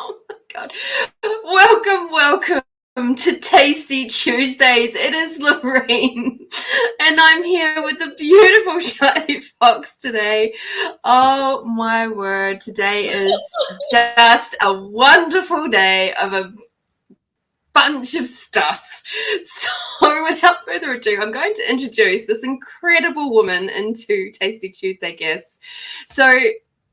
Oh my God. Welcome to Tasty Tuesdays. It is Lorraine, and I'm here with the beautiful Shylie Fox today. Oh my word, today is just a wonderful day of a bunch of stuff. So without further ado, I'm going to introduce this incredible woman into Tasty Tuesday guests. So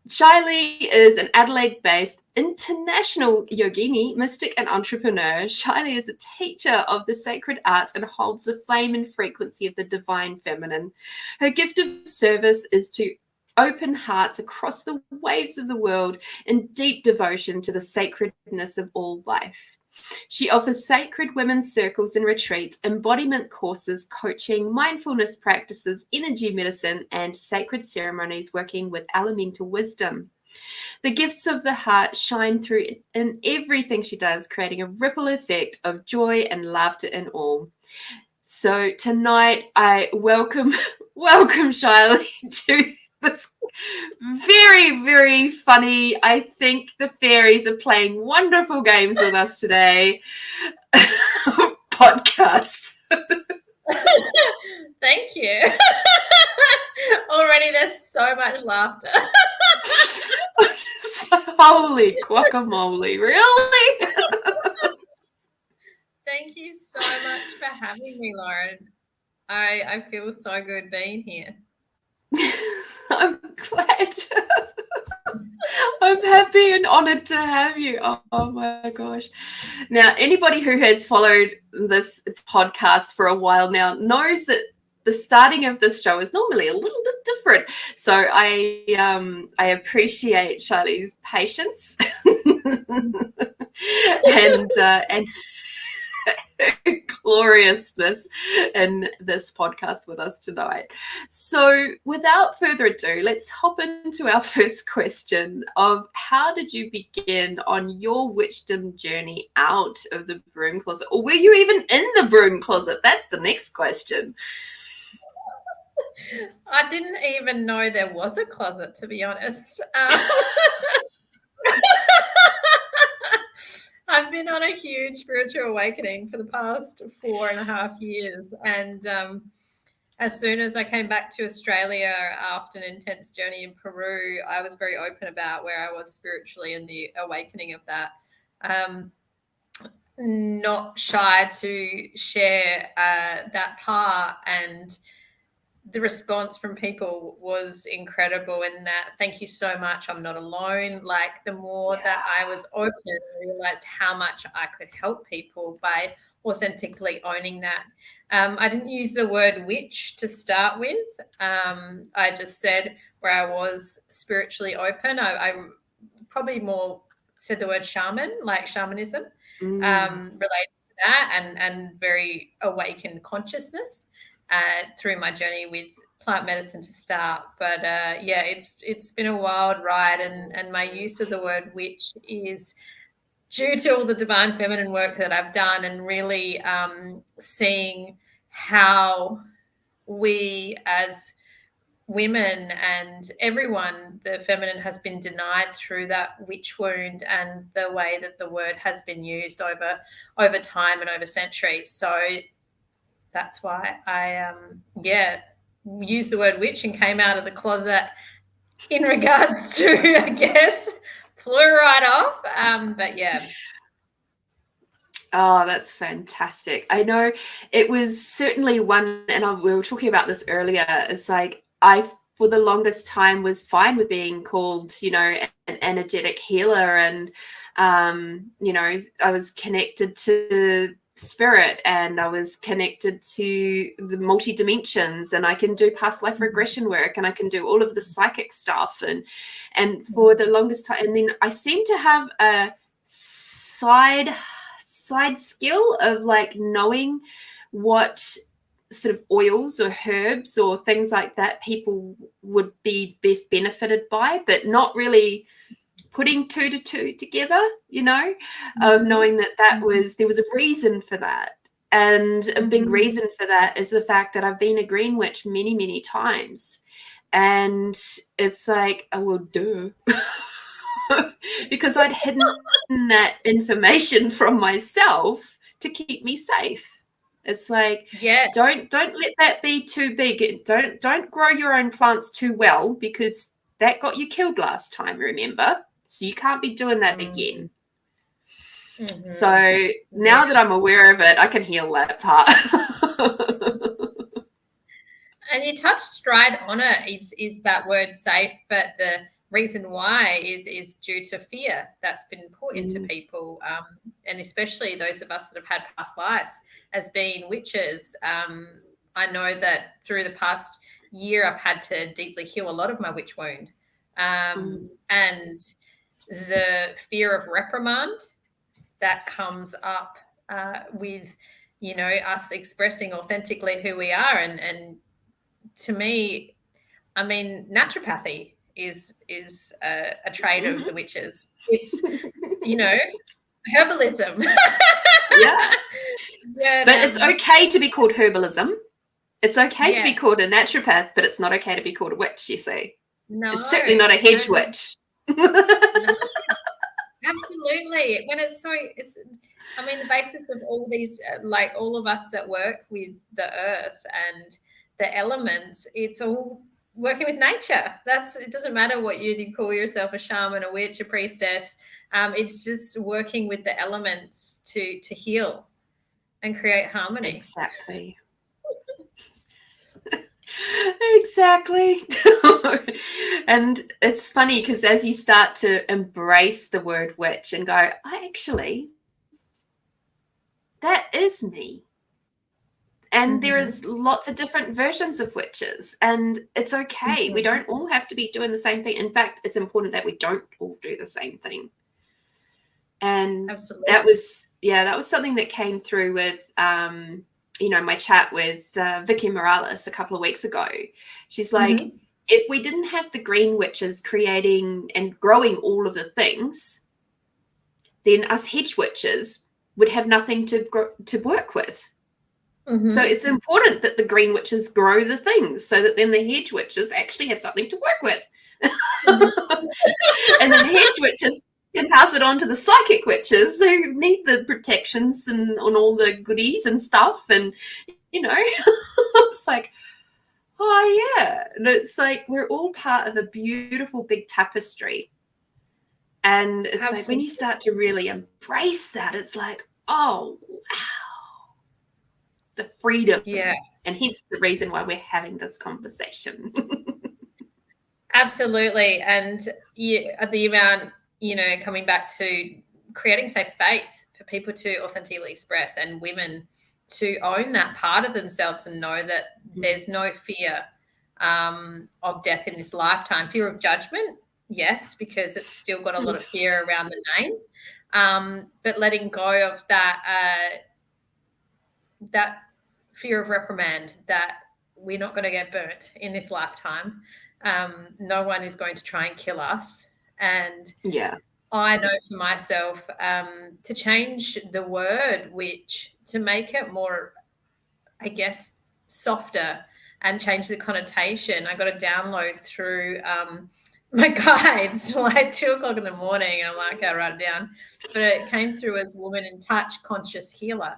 Shylie is an Adelaide-based international yogini, mystic, and entrepreneur. Shylie is a teacher of the sacred arts and holds the flame and frequency of the divine feminine. Her gift of service is to open hearts across the waves of the world in deep devotion to the sacredness of all life. She offers sacred women's circles and retreats, embodiment courses, coaching, mindfulness practices, energy medicine, and sacred ceremonies working with elemental wisdom. The gifts of the heart shine through in everything she does, creating a ripple effect of joy and laughter in all. So tonight I welcome Shylie to this very, very funny. I think the fairies are playing wonderful games with us today. Podcast. Thank you. Already there's so much laughter. Holy guacamole, really? Thank you so much for having me, Lauren. I feel so good being here. I'm glad. I'm happy and honored to have you. Oh my gosh. Now, anybody who has followed this podcast for a while now knows that the starting of this show is normally a little bit different. So I appreciate Shylie's patience and gloriousness in this podcast with us tonight. So without further ado, let's hop into our first question of how did you begin on your witchdom journey out of the broom closet? Or were you even in the broom closet? That's the next question. I didn't even know there was a closet, to be honest. I've been on a huge spiritual awakening for the past 4.5 years. And as soon as I came back to Australia after an intense journey in Peru, I was very open about where I was spiritually and the awakening of that. Not shy to share that part, and the response from people was incredible in that, thank you so much, I'm not alone. Like, the more that I was open, I realized how much I could help people by authentically owning that. I didn't use the word witch to start with. I just said where I was spiritually open. I probably more said the word shaman, like shamanism, related to that, and very awakened consciousness. Through my journey with plant medicine to start. But yeah, it's been a wild ride, and my use of the word witch is due to all the divine feminine work that I've done, and really seeing how we as women and everyone, the feminine has been denied through that witch wound, and the way that the word has been used over time and over centuries. So that's why I used the word witch and came out of the closet in regards to, I guess, flew right off. But yeah. Oh, that's fantastic. I know it was certainly one, and we were talking about this earlier. It's like I, for the longest time, was fine with being called, an energetic healer, and I was connected to spirit, and I was connected to the multi-dimensions, and I can do past life regression work, and I can do all of the psychic stuff, and for the longest time, and then I seem to have a side skill of like knowing what sort of oils or herbs or things like that people would be best benefited by, but not really putting two to two together, of knowing that there was a reason for that. And a big reason for that is the fact that I've been a green witch many, many times. And it's like, oh, well, duh. Because I'd hidden gotten that information from myself to keep me safe. It's like, don't let that be too big. Don't grow your own plants too well, because that got you killed last time, remember? So you can't be doing that again. Mm-hmm. So now that I'm aware of it, I can heal that part. And you touched right on it, is that word safe, but the reason why is due to fear that's been put into people, and especially those of us that have had past lives as being witches. I know that through the past year I've had to deeply heal a lot of my witch wound, and the fear of reprimand that comes up with, you know, us expressing authentically who we are. And to me, I mean, naturopathy is a trade of the witches. It's, you know, herbalism. Yeah. But it's okay to be called herbalism. It's okay to be called a naturopath, but it's not okay to be called a witch, you see. No. It's certainly not a hedge witch. No. Absolutely. When it's I mean, the basis of all these, like all of us that work with the earth and the elements, it's all working with nature. It doesn't matter what you call yourself, a shaman, a witch, a priestess. It's just working with the elements to heal and create harmony. Exactly. Exactly. And it's funny because as you start to embrace the word witch and go, that is me. And there is lots of different versions of witches, and it's okay. We don't all have to be doing the same thing. In fact, it's important that we don't all do the same thing. And absolutely. that was something that came through with you know, my chat with Vicky Morales a couple of weeks ago. She's like, if we didn't have the green witches creating and growing all of the things, then us hedge witches would have nothing to work with. So it's important that the green witches grow the things so that then the hedge witches actually have something to work with. And then hedge witches can pass it on to the psychic witches who need the protections and all the goodies and stuff. And, you know, it's like, oh, yeah. And it's like we're all part of a beautiful big tapestry. And it's like when you start to really embrace that, it's like, oh, wow. The freedom, and hence the reason why we're having this conversation. Absolutely. And the amount, you know, coming back to creating safe space for people to authentically express and women to own that part of themselves and know that there's no fear of death in this lifetime. Fear of judgment, yes, because it's still got a lot of fear around the name, but letting go of that that fear of reprimand, that we're not going to get burnt in this lifetime. No one is going to try and kill us. And I know for myself to change the word witch, to make it more, I guess, softer and change the connotation. I got a download through my guides like 2:00 in the morning, and I'm like, I write it down. But it came through as Woman in Touch Conscious Healer,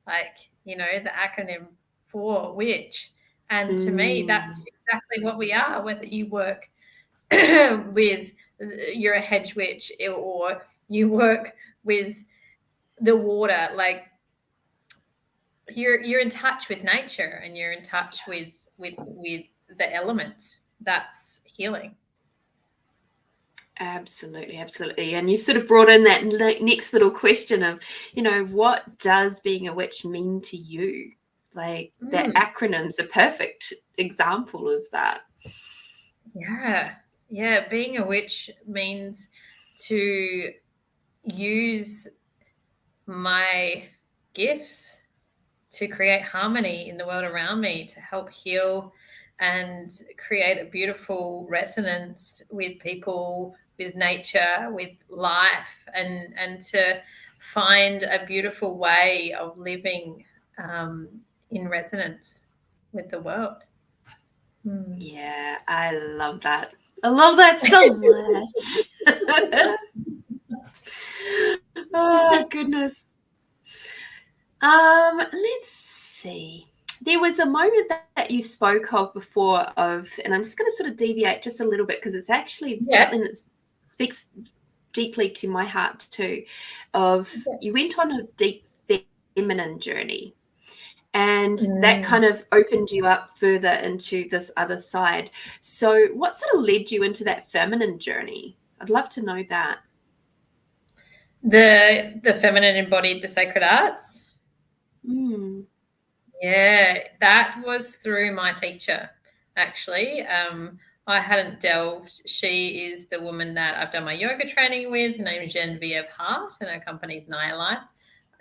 like, you know, the acronym for witch. And to me, that's exactly what we are, whether you work with, you're a hedge witch or you work with the water, like you're in touch with nature and you're in touch with the elements. That's healing. Absolutely, absolutely. And you sort of brought in that next little question of, you know, what does being a witch mean to you? Like that acronym's a perfect example of that. Yeah. Being a witch means to use my gifts to create harmony in the world around me, to help heal and create a beautiful resonance with people, with nature, with life, and to find a beautiful way of living in resonance with the world. Yeah, I love that. I love that so much. Oh, goodness. Let's see. There was a moment that you spoke of before and I'm just going to sort of deviate just a little bit because it's actually something that speaks deeply to my heart too, you went on a deep feminine journey. And that kind of opened you up further into this other side. So what sort of led you into that feminine journey? I'd love to know that. The feminine embodied the sacred arts. Yeah, that was through my teacher, actually. I hadn't delved. She is the woman that I've done my yoga training with. Her name is Genevieve Hart, and her company's Naya Life.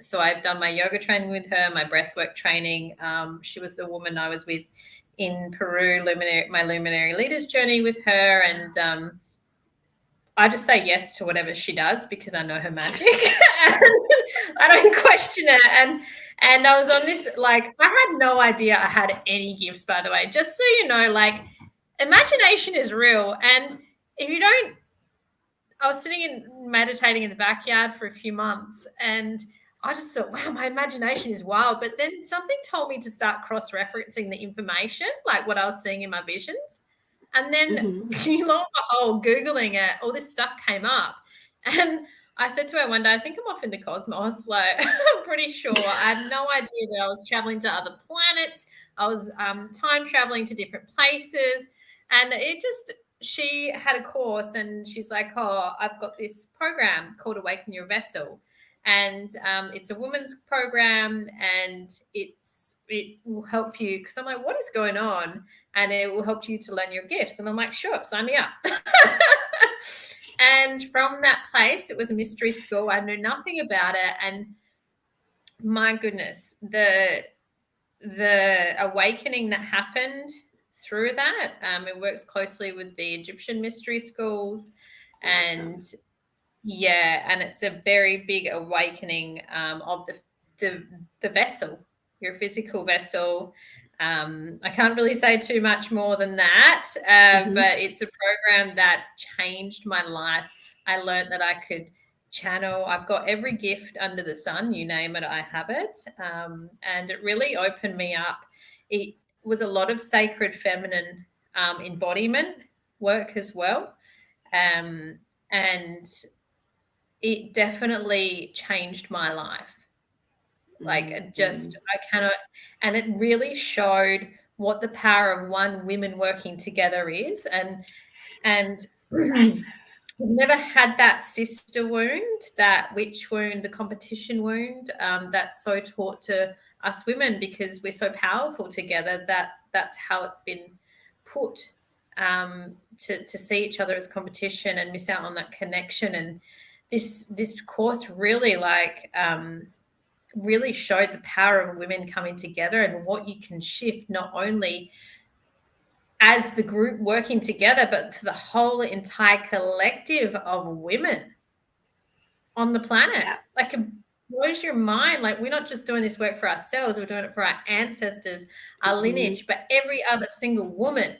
So I've done my yoga training with her, my breathwork training. She was the woman I was with in Peru, my luminary leaders journey with her, and I just say yes to whatever she does because I know her magic. I don't question it. And I was on this, like, I had no idea I had any gifts, by the way. Just so you know, like, imagination is real. And if you don't, I was sitting and meditating in the backyard for a few months, and I just thought, wow, my imagination is wild. But then something told me to start cross-referencing the information, like what I was seeing in my visions. And then, lo and behold, Googling it, all this stuff came up. And I said to her one day, I think I'm off in the cosmos. Like, I'm pretty sure. I had no idea that I was traveling to other planets. I was time traveling to different places. And she had a course, and she's like, oh, I've got this program called Awaken Your Vessel. And it's a women's program, and it will help you. Because I'm like, what is going on? And it will help you to learn your gifts. And I'm like, sure, sign me up. And from that place, it was a mystery school. I knew nothing about it. And my goodness, the awakening that happened through that, it works closely with the Egyptian mystery schools. And and it's a very big awakening of the vessel, your physical vessel. I can't really say too much more than that, but it's a program that changed my life. I learned that I could channel. I've got every gift under the sun, you name it, I have it. And it really opened me up. It was a lot of sacred feminine embodiment work as well. And it definitely changed my life. Like, I cannot, and it really showed what the power of women working together is. And we've never had that sister wound, that witch wound, the competition wound, that's so taught to us women because we're so powerful together. That's how it's been put, to see each other as competition and miss out on that connection. And this course really really showed the power of women coming together and what you can shift, not only as the group working together, but for the whole entire collective of women on the planet. Like, it blows your mind. Like, we're not just doing this work for ourselves, we're doing it for our ancestors, our lineage, but every other single woman.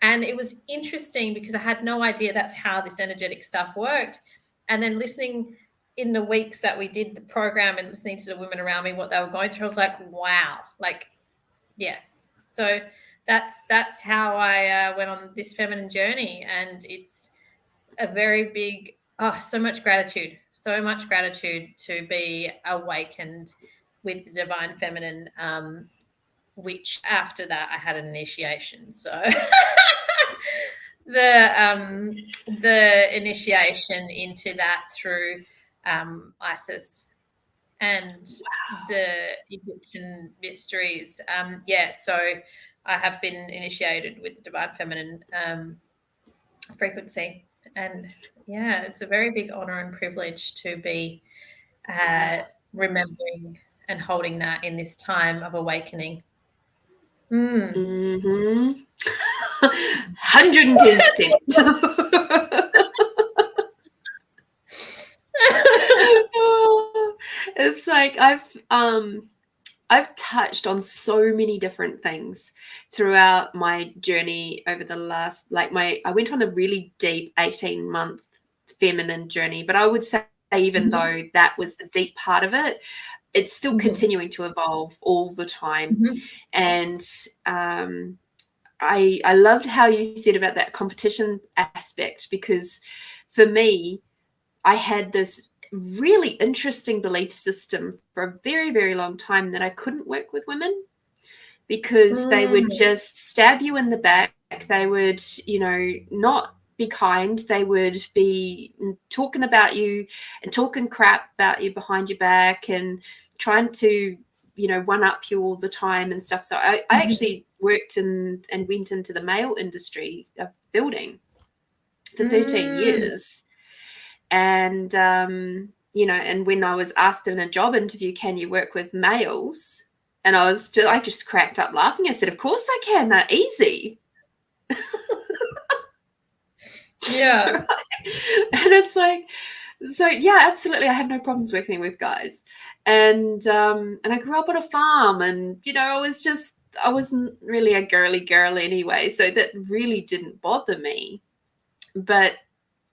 And it was interesting because I had no idea that's how this energetic stuff worked. And then listening in the weeks that we did the program and listening to the women around me, what they were going through, I was like, wow, like, yeah. So that's how I went on this feminine journey. And it's a very big, so much gratitude to be awakened with the divine feminine, which after that I had an initiation. So the initiation into that through Isis and the Egyptian mysteries. So I have been initiated with the divine feminine frequency. And it's a very big honor and privilege to be remembering and holding that in this time of awakening. 110%. It's like I've touched on so many different things throughout my journey over the last, I went on a really deep 18-month feminine journey, but I would say even though that was the deep part of it, it's still continuing to evolve all the time. And I loved how you said about that competition aspect, because for me, I had this really interesting belief system for a very, very long time that I couldn't work with women because they would just stab you in the back. They would, not be kind. They would be talking about you and talking crap about you behind your back and trying to, one up you all the time and stuff. So I actually worked and went into the male industry of building for 13 years. And, and when I was asked in a job interview, can you work with males? And I just cracked up laughing. I said, of course I can. They're easy. Yeah. Right? And it's like, so yeah, absolutely. I have no problems working with guys. And I grew up on a farm, and, I wasn't really a girly girl anyway. So that really didn't bother me. But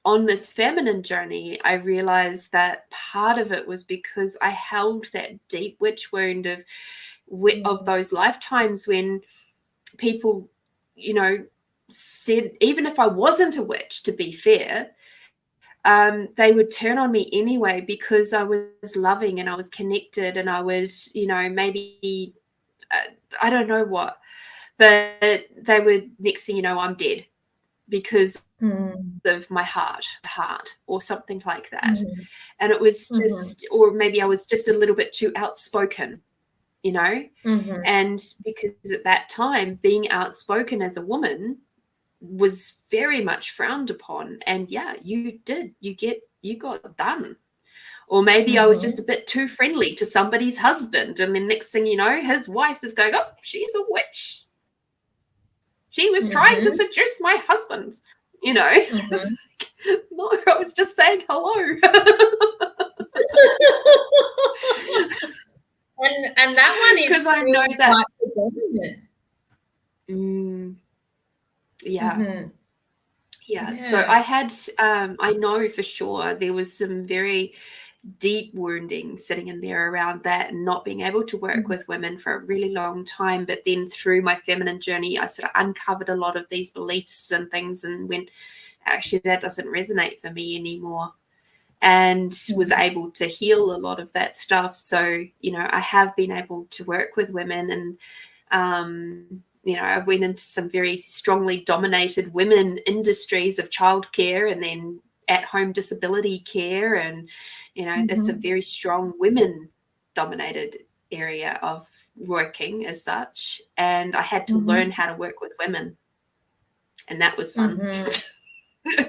on this feminine journey, I realized that part of it was because I held that deep witch wound of those lifetimes when people, said, even if I wasn't a witch, to be fair, they would turn on me anyway because I was loving and I was connected and I was, maybe, I don't know what, but they would, next thing you know, I'm dead because of my heart or something like that. And it was just, or maybe I was just a little bit too outspoken, and because at that time being outspoken as a woman was very much frowned upon. And yeah, you got done. Or maybe I was just a bit too friendly to somebody's husband, and then next thing you know, his wife is going, oh, she's a witch, she was trying to seduce my husband. No, I was just saying hello. and that one is because I know that. Yeah. So I had, I know for sure there was some very deep wounding sitting in there around that and not being able to work with women for a really long time. But then through my feminine journey, I sort of uncovered a lot of these beliefs and things and went, actually, that doesn't resonate for me anymore, and was able to heal a lot of that stuff. So, I have been able to work with women, and, I went into some very strongly dominated women industries of childcare and then at-home disability care. And, that's a very strong women-dominated area of working as such. And I had to learn how to work with women. And that was fun.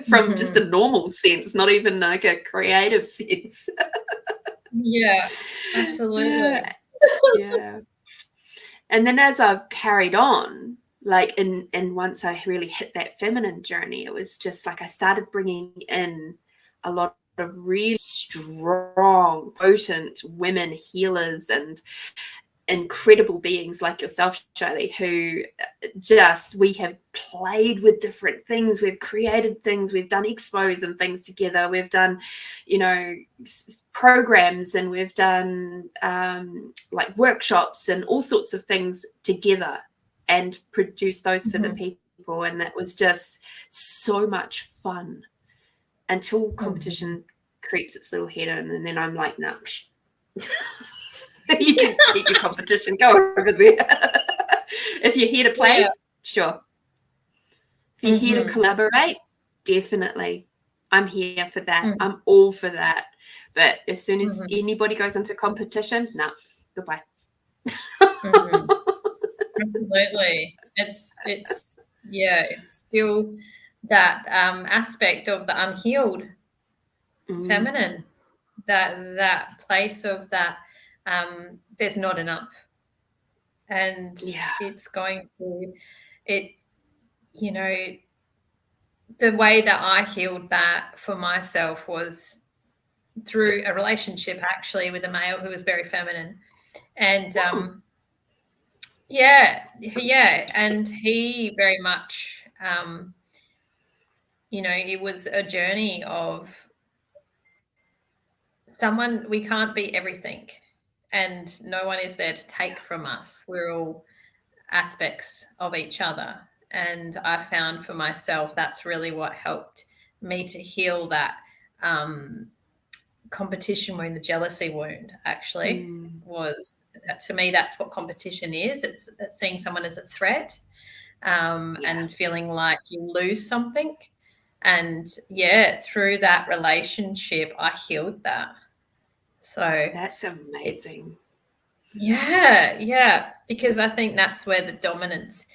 From just a normal sense, not even like a creative sense. Yeah, absolutely. Yeah. And then as I've carried on, like, and once I really hit that feminine journey, it was just like I started bringing in a lot of really strong, potent women healers and incredible beings like yourself, Shylie, who we have played with different things. We've created things. We've done expos and things together. We've done, programs, and we've done like workshops and all sorts of things together and produced those for the people. And that was just so much fun until competition creeps its little head in. And then I'm like, no, you can keep your competition, go over there. If you're here to play, sure. If you're here to collaborate, definitely. I'm here for that. I'm all for that. But as soon as anybody goes into competition, no, goodbye. Absolutely. It's still that aspect of the unhealed feminine, that place of that there's not enough. And it's going to, the way that I healed that for myself was through a relationship actually with a male who was very feminine. And and he very much it was a journey of we can't be everything, and no one is there to take from us. We're all aspects of each other. And I found for myself that's really what helped me to heal that competition wound, the jealousy wound, actually, was, to me, that's what competition is. It's seeing someone as a threat, and feeling like you lose something. And through that relationship, I healed that. So that's amazing. Because I think that's where the dominance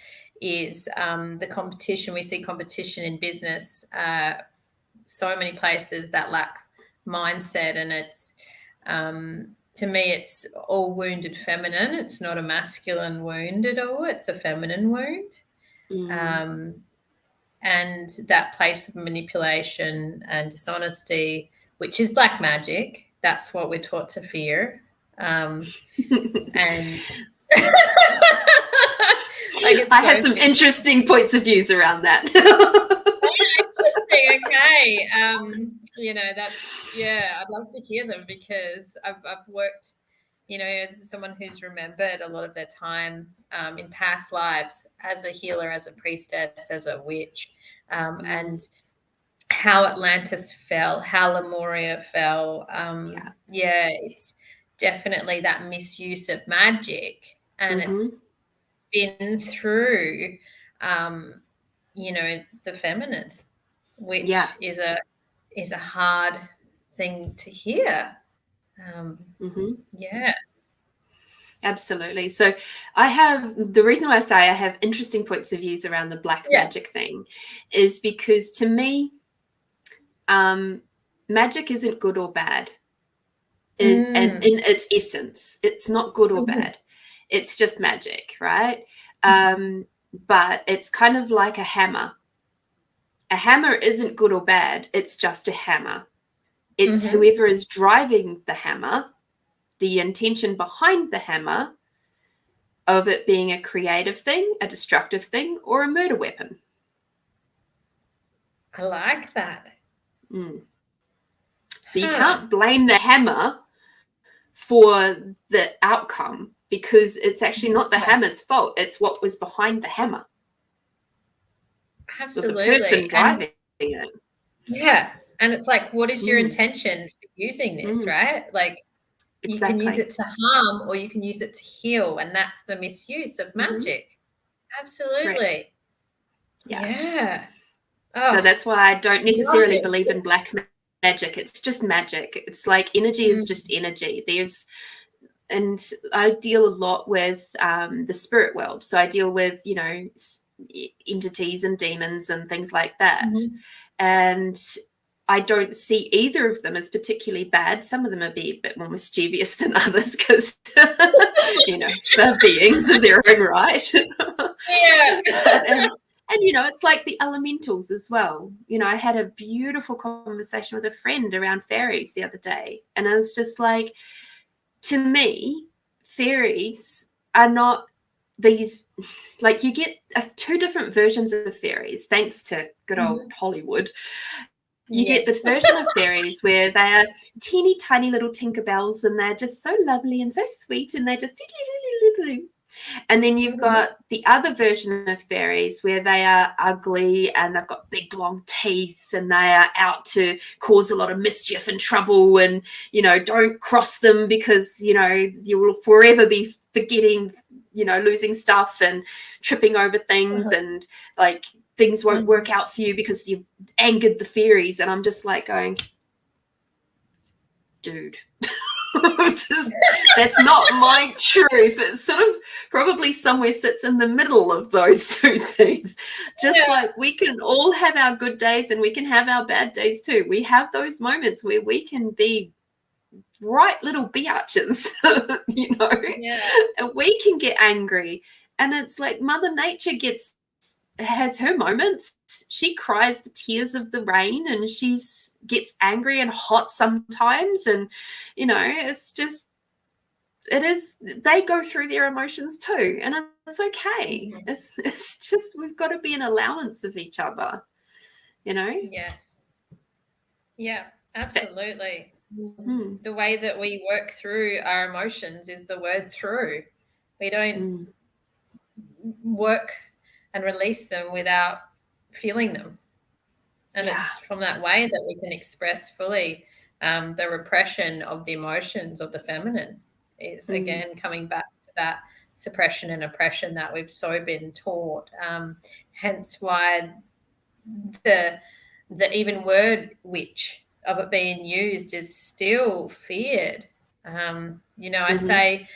is, the competition. We see competition in business, so many places that lack mindset, and it's, to me, it's all wounded feminine. It's not a masculine wound at all. It's a feminine wound. And that place of manipulation and dishonesty, which is black magic, that's what we're taught to fear. And I have some interesting points of views around that. Interesting. Okay. That's, I'd love to hear them, because I've worked, as someone who's remembered a lot of their time in past lives as a healer, as a priestess, as a witch, and how Atlantis fell, how Lemuria fell. It's definitely that misuse of magic, and it's been through, the feminine, which is a hard thing to hear. Absolutely. So the reason why I say I have interesting points of views around the black magic thing is because, to me, magic isn't good or bad. And in its essence, it's not good or bad. It's just magic, right? But it's kind of like a hammer. A hammer isn't good or bad. It's just a hammer. It's whoever is driving the hammer, the intention behind the hammer, of it being a creative thing, a destructive thing, or a murder weapon. I like that. So you can't blame the hammer for the outcome, because it's actually not the hammer's fault. It's what was behind the hammer. Absolutely. The person driving it. Yeah. And it's like, what is your intention for using this, right? Like, you can use it to harm, or you can use it to heal. And that's the misuse of magic. Absolutely. Correct. Yeah. Oh, so that's why I don't necessarily believe in black magic. It's just magic. It's like energy is just energy. And I deal a lot with the spirit world. So I deal with, entities and demons and things like that. And I don't see either of them as particularly bad. Some of them are a bit more mischievous than others, because, they're beings of their own right. And, it's like the elementals as well. I had a beautiful conversation with a friend around fairies the other day. And I was just like, to me, fairies are not these, like, you get two different versions of fairies, thanks to good old Hollywood. You get this version of fairies where they are teeny tiny little Tinkerbells, and they're just so lovely and so sweet, and they just, and then you've got the other version of fairies where they are ugly and they've got big long teeth, and they are out to cause a lot of mischief and trouble, and don't cross them, because you will forever be forgetting, losing stuff and tripping over things, and like things won't work out for you because you've angered the fairies. And I'm just like going, dude, that's not my truth. It's sort of probably somewhere sits in the middle of those two things. Just like we can all have our good days and we can have our bad days too. We have those moments where we can be right little biatches, and we can get angry. And it's like Mother Nature has her moments. She cries the tears of the rain, and gets angry and hot sometimes, and they go through their emotions too, and it's okay. It's just, we've got to be an allowance of each other. Yes. Yeah, absolutely. The way that we work through our emotions is the word through. We don't work and release them without feeling them. And it's from that way that we can express fully the repression of the emotions of the feminine is, again, coming back to that suppression and oppression that we've so been taught. Hence why the even word witch of it being used is still feared. I say,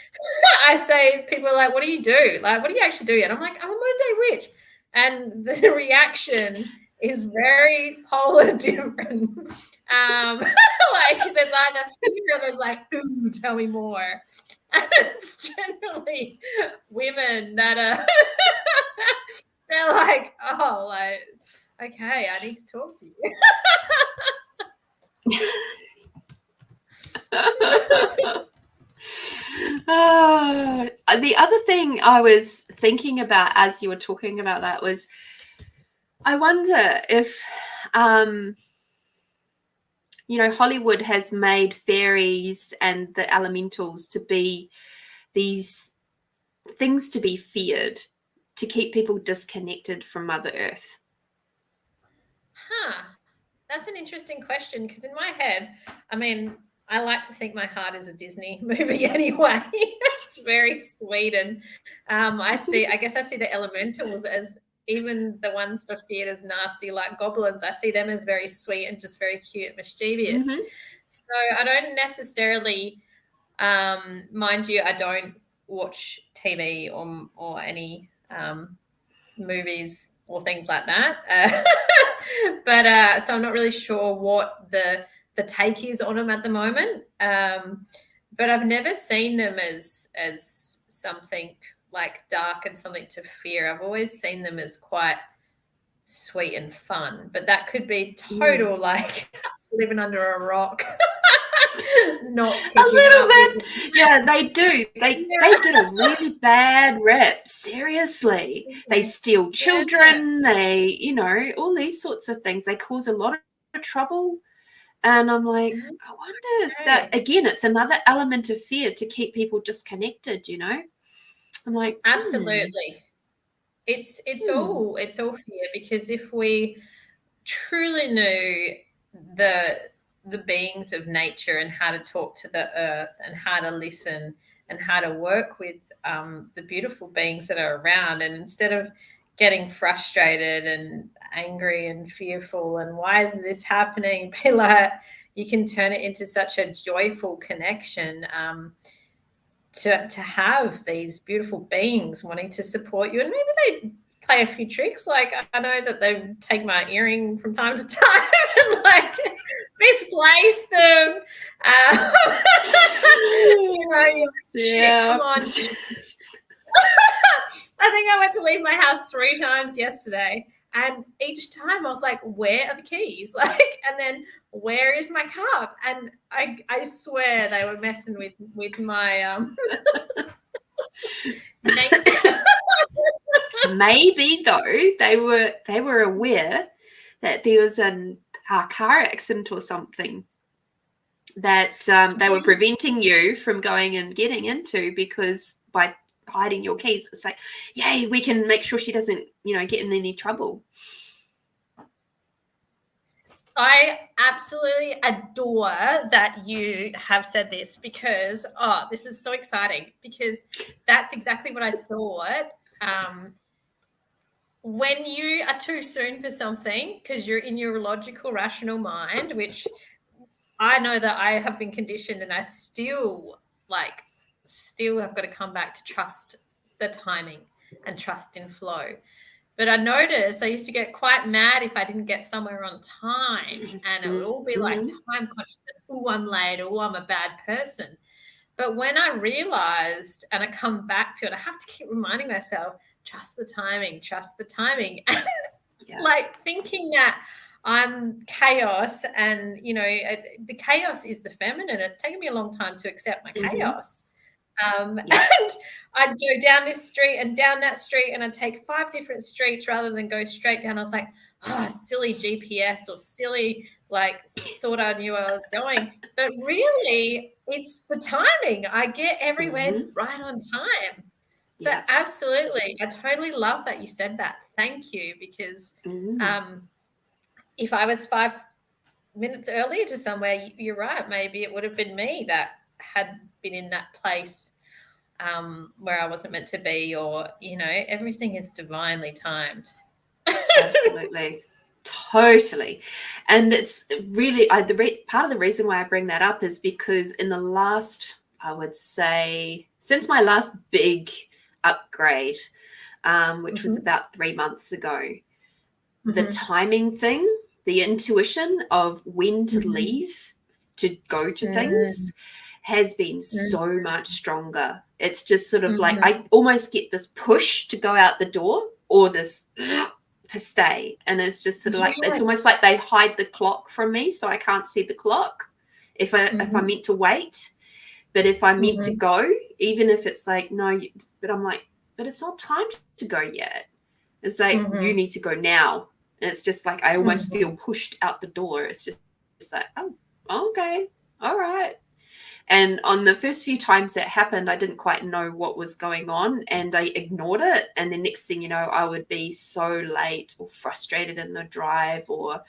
people are like, what do you do? Like, what do you actually do? And I'm like, I'm a modern day witch. And the reaction is very polar different. Like there's either fear or there's like, ooh, tell me more. And it's generally women that are, they're like, oh, like, okay, I need to talk to you. The other thing I was thinking about as you were talking about that was, I wonder if, Hollywood has made fairies and the elementals to be these things to be feared, to keep people disconnected from Mother Earth. That's an interesting question, because in my head, I mean, I like to think my heart is a Disney movie anyway. It's very sweet, and I guess I see the elementals as, even the ones for feared as nasty, like goblins, I see them as very sweet and just very cute, mischievous. So I don't necessarily, mind you, I don't watch TV or any movies or things like that. But so I'm not really sure what the take is on them at the moment. But I've never seen them as something like dark and something to fear. I've always seen them as quite sweet and fun. But that could be total like living under a rock. Not a little bit. Yeah, they do. They get a really bad rep. Seriously. They steal children. They, all these sorts of things. They cause a lot of trouble. And I'm like, I wonder if that, again, it's another element of fear to keep people disconnected, I'm like, absolutely. It's all fear, because if we truly knew the beings of nature and how to talk to the earth and how to listen and how to work with the beautiful beings that are around, and instead of getting frustrated and angry and fearful and why is this happening, be like, you can turn it into such a joyful connection, to have these beautiful beings wanting to support you. And maybe they play a few tricks. Like, I know that they take my earring from time to time and like misplace them. Come on. I think I went to leave my house 3 times yesterday, and each time I was like, where are the keys? Like, and then where is my cup? And I swear they were messing with my Maybe though they were aware that there was a car accident or something that they were preventing you from going and getting into, because by hiding your keys, it's like, yay, we can make sure she doesn't, get in any trouble. I absolutely adore that you have said this, because this is so exciting, because that's exactly what I thought. When you are too soon for something because you're in your logical, rational mind, which I know that I have been conditioned, and I still have got to come back to trust the timing and trust in flow. But I noticed I used to get quite mad if I didn't get somewhere on time, and it would all be like time conscious, oh, I'm late, oh, I'm a bad person. But when I realized, and I come back to it, I have to keep reminding myself, trust the timing. And like thinking that I'm chaos, and, the chaos is the feminine. It's taken me a long time to accept my chaos. And I'd go down this street and down that street, and I'd take 5 different streets rather than go straight down. I was like, silly GPS or silly like thought I knew where I was going. But really, it's the timing. I get everywhere right on time. So absolutely, I totally love that you said that. Thank you, because if I was 5 minutes earlier to somewhere, you're right, maybe it would have been me that had been in that place where I wasn't meant to be, or, everything is divinely timed. Absolutely. Totally. And it's really, part of the reason why I bring that up is because in the last, I would say, since my last big upgrade, which was about 3 months ago, the timing thing, the intuition of when to leave to go to things has been so much stronger. It's just sort of like I almost get this push to go out the door, or this to stay, and it's just sort of like it's almost like they hide the clock from me, so I can't see the clock if I'm meant to wait. But if I'm meant to go, even if it's like no, but I'm like, but it's not time to go yet. It's like you need to go now, and it's just like I almost feel pushed out the door. It's just like, oh, okay, all right. And on the first few times that happened, I didn't quite know what was going on, and I ignored it. And the next thing you know, I would be so late or frustrated in the drive, or,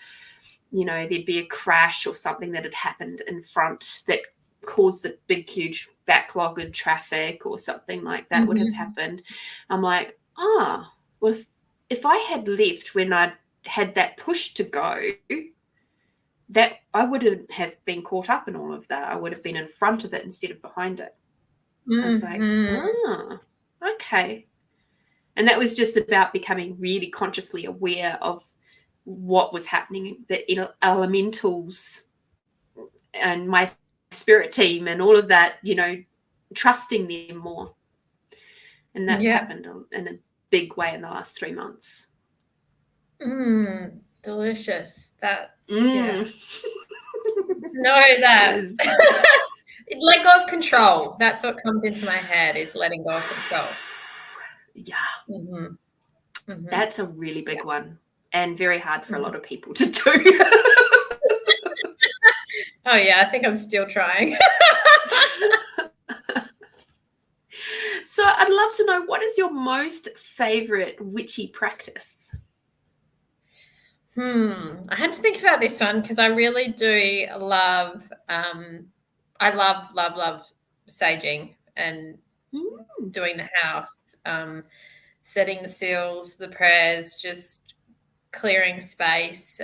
there'd be a crash or something that had happened in front that caused a big, huge backlog in traffic, or something like that would have happened. I'm like, well, if I had left when I had that push to go, that I wouldn't have been caught up in all of that. I would have been in front of it instead of behind it. I was like, okay. And that was just about becoming really consciously aware of what was happening, the elementals and my spirit team and all of that, trusting them more. And that's happened in a big way in the last 3 months. Delicious. That know that let go of control. That's what comes into my head, is letting go of control. That's a really big one, and very hard for a lot of people to do. Oh yeah, I think I'm still trying. So I'd love to know, what is your most favorite witchy practice? I had to think about this one, because I really do love, I love saging and doing the house, setting the seals, the prayers, just clearing space.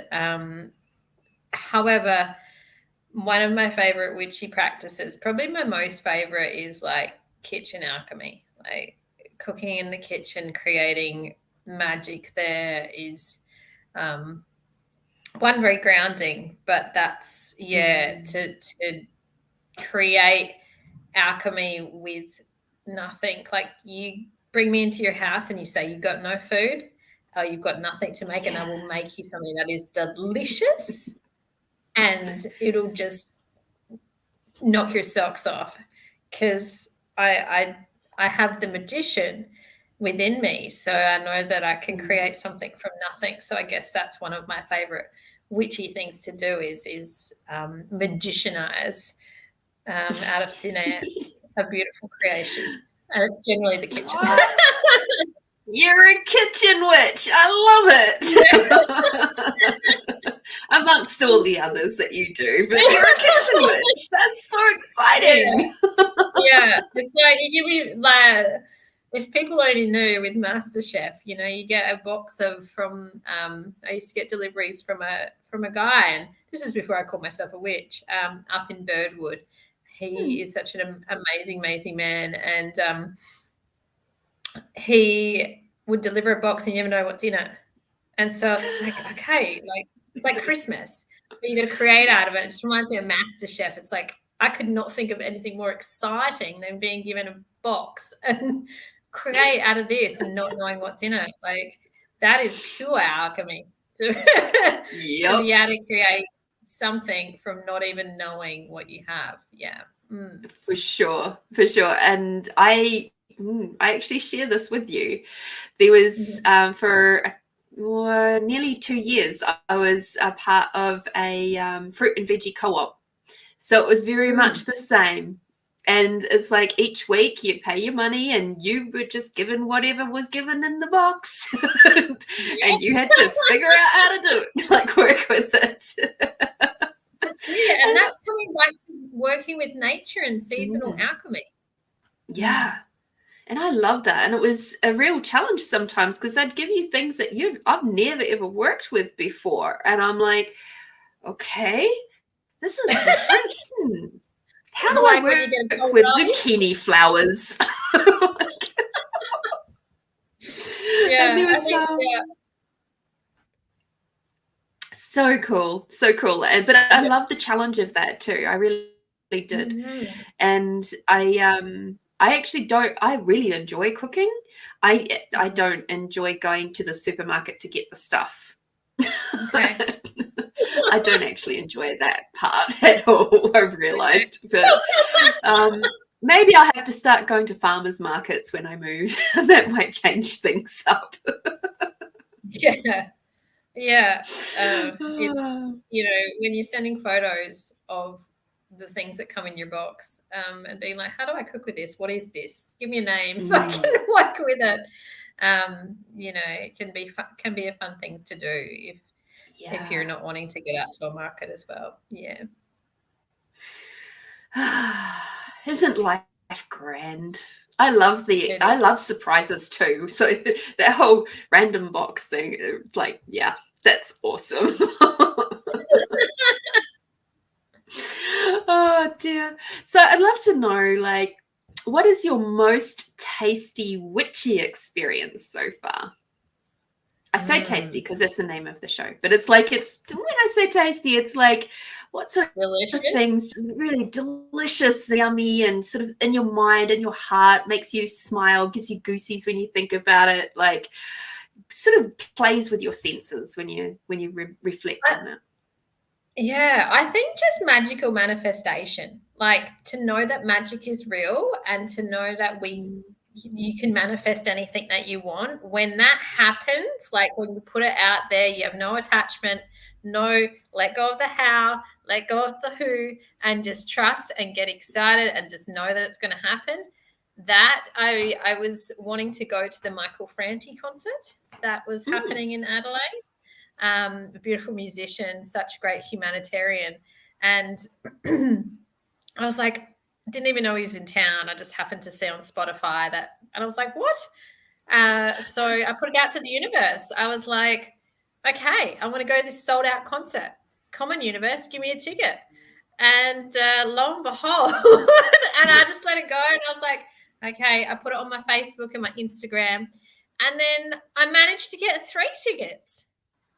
However, one of my favorite witchy practices, probably my most favorite, is like kitchen alchemy, like cooking in the kitchen, creating magic there is one, very grounding, but that's to create alchemy with nothing. Like, you bring me into your house and you say you've got no food, or you've got nothing to make, and I will make you something that is delicious, and it'll just knock your socks off, because I have the magician within me, so I know that I can create something from nothing. So I guess that's one of my favorite witchy things to do, is magicianize out of thin air a beautiful creation, and it's generally the kitchen. You're a kitchen witch. I love it. Amongst all the others that you do, but you're a kitchen witch. That's so exciting. Yeah. It's like, you give me, like, if people only knew with MasterChef, you get a box from I used to get deliveries from a guy, and this is before I called myself a witch, up in Birdwood. He is such an amazing man, and he would deliver a box and you never know what's in it. And so it's like, okay, like Christmas, but you got to create out of it. It just reminds me of MasterChef. It's like, I could not think of anything more exciting than being given a box and create out of this and not knowing what's in it. Like, that is pure alchemy, to be able to create something from not even knowing what you have. For sure. And I actually share this with you. There was for nearly 2 years, I was a part of a fruit and veggie co-op. So it was very much the same. And it's like each week you pay your money and you were just given whatever was given in the box. And you had to figure out how to do it, like work with it. And that's coming back to working with nature and seasonal alchemy. Yeah. And I love that. And it was a real challenge sometimes because I'd give you things that I've never ever worked with before. And I'm like, okay, this is different. How do I work with zucchini flowers? Yeah, and there was so cool. But I love the challenge of that too. I really did. And I actually don't. I really enjoy cooking. I don't enjoy going to the supermarket to get the stuff. Okay. I don't actually enjoy that part at all, I've realised. But maybe I'll have to start going to farmers markets when I move. That might change things up. Yeah. When you're sending photos of the things that come in your box and being like, how do I cook with this? What is this? Give me a name so I can work with it. It can be a fun thing to do if you're not wanting to get out to a market as well. Yeah. Isn't life grand? I love surprises too. So that whole random box thing, like, yeah, that's awesome. Oh dear. So I'd love to know, like, what is your most tasty witchy experience so far? I say tasty because that's the name of the show, but it's like, when I say tasty, it's like, what sort of things really delicious, yummy, and sort of in your mind and your heart, makes you smile, gives you goosies when you think about it, like sort of plays with your senses when you reflect on it. Yeah, I think just magical manifestation, like to know that magic is real and to know that you can manifest anything that you want. When that happens, like when you put it out there, you have no attachment, let go of the how, let go of the who, and just trust and get excited and just know that it's going to happen. That I was wanting to go to the Michael Franti concert that was happening in Adelaide. A beautiful musician, such a great humanitarian. And I was like, didn't even know he was in town. I just happened to see on Spotify and I was like, what? So I put it out to the universe. I was like, okay, I want to go to this sold out concert. Come on, universe, give me a ticket. And lo and behold, and I just let it go. And I was like, okay, I put it on my Facebook and my Instagram. And then I managed to get 3 tickets.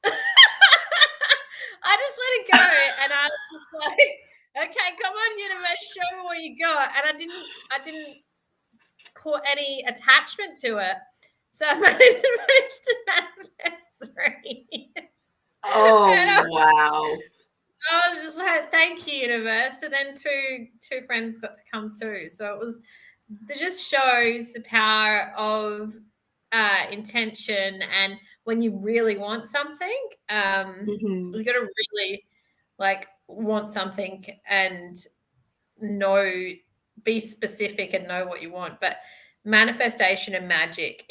I just let it go, and I was just like, okay, come on, universe, show me what you got. And I didn't put any attachment to it, so I managed to manifest 3. Oh, wow. I was just like, thank you, universe. And then two friends got to come too. So it just shows the power of intention, and when you really want something, you got to really like want something and be specific and know what you want. But manifestation and magic,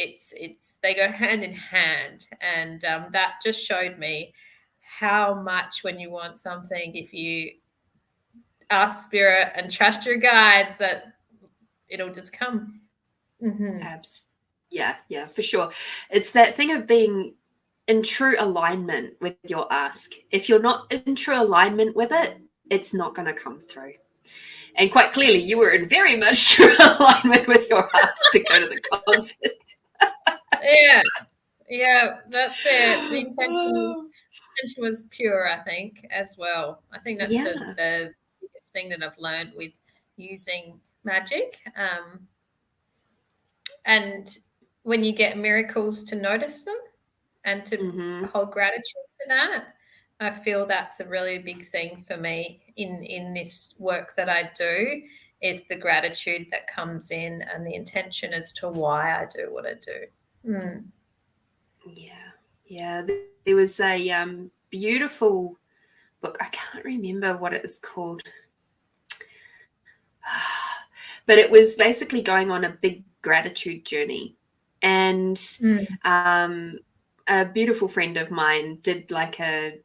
they go hand in hand, and that just showed me how much when you want something, if you ask spirit and trust your guides, that it'll just come. Yeah, for sure. It's that thing of being in true alignment with your ask. If you're not in true alignment with it, it's not going to come through. And quite clearly, you were in very much true alignment with your ask to go to the concert. Yeah, that's it. The intention was pure, I think, as well. I think that's the biggest thing that I've learned with using magic. And when you get miracles, to notice them and to hold gratitude for that. I feel that's a really big thing for me in this work that I do, is the gratitude that comes in and the intention as to why I do what I do. Yeah. Yeah, there was a beautiful book. I can't remember what it is called. But it was basically going on a big gratitude journey. And a beautiful friend of mine did like a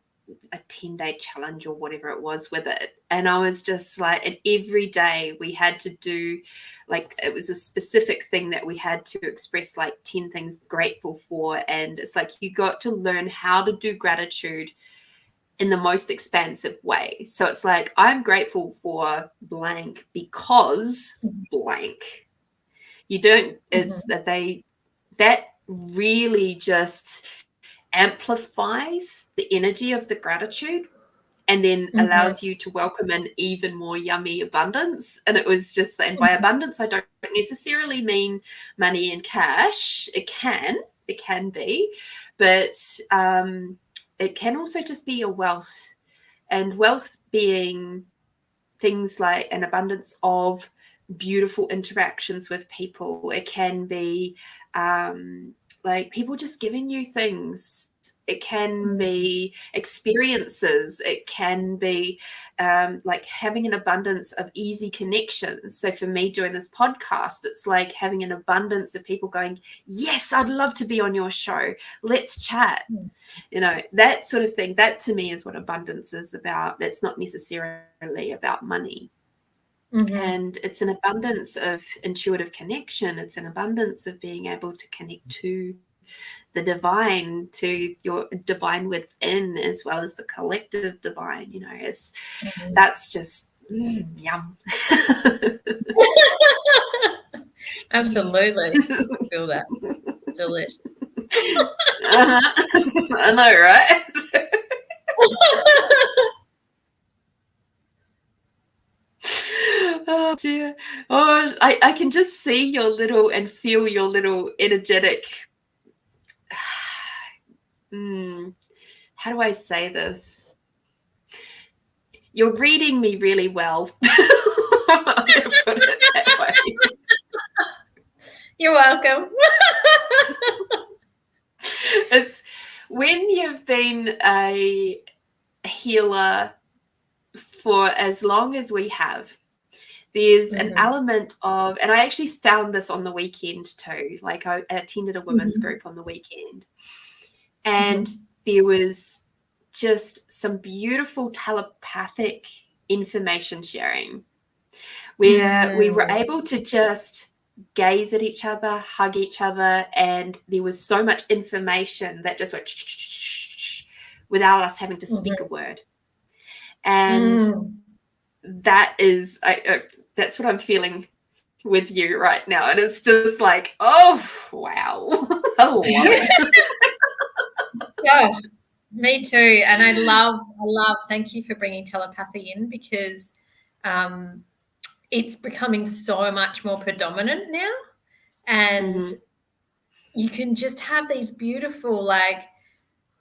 10-day challenge or whatever it was with it. And I was just like, and every day we had to do, like, it was a specific thing that we had to express, like 10 things grateful for. And it's like you got to learn how to do gratitude in the most expansive way. So it's like, I'm grateful for blank because blank. You don't, is that that really just amplifies the energy of the gratitude and then allows you to welcome in even more yummy abundance. And it was just, and by abundance, I don't necessarily mean money and cash. It can be, but it can also just be a wealth, and wealth being things like an abundance of beautiful interactions with people. It can be like people just giving you things. It can be experiences. It can be like having an abundance of easy connections. So for me doing this podcast, it's like having an abundance of people going, yes, I'd love to be on your show. Let's chat. You know, that sort of thing. That to me is what abundance is about. It's not necessarily about money. And it's an abundance of intuitive connection. It's an abundance of being able to connect to the divine, to your divine within, as well as the collective divine. You know, it's that's just yum. Absolutely. I feel that. Delicious. I know, right? Oh dear. Oh, I can just see your little and feel your little energetic. How do I say this? You're reading me really well. I'm gonna put it that way. You're welcome. It's when you've been a healer for as long as we have, there's an element of, and I actually found this on the weekend too, like I attended a women's group on the weekend, and there was just some beautiful telepathic information sharing where we were able to just gaze at each other, hug each other, and there was so much information that just went without us having to speak a word. And that is, that's what I'm feeling with you right now. And it's just like, oh, wow. I love it. Yeah, me too. And I love, thank you for bringing telepathy in, because it's becoming so much more predominant now. And you can just have these beautiful, like,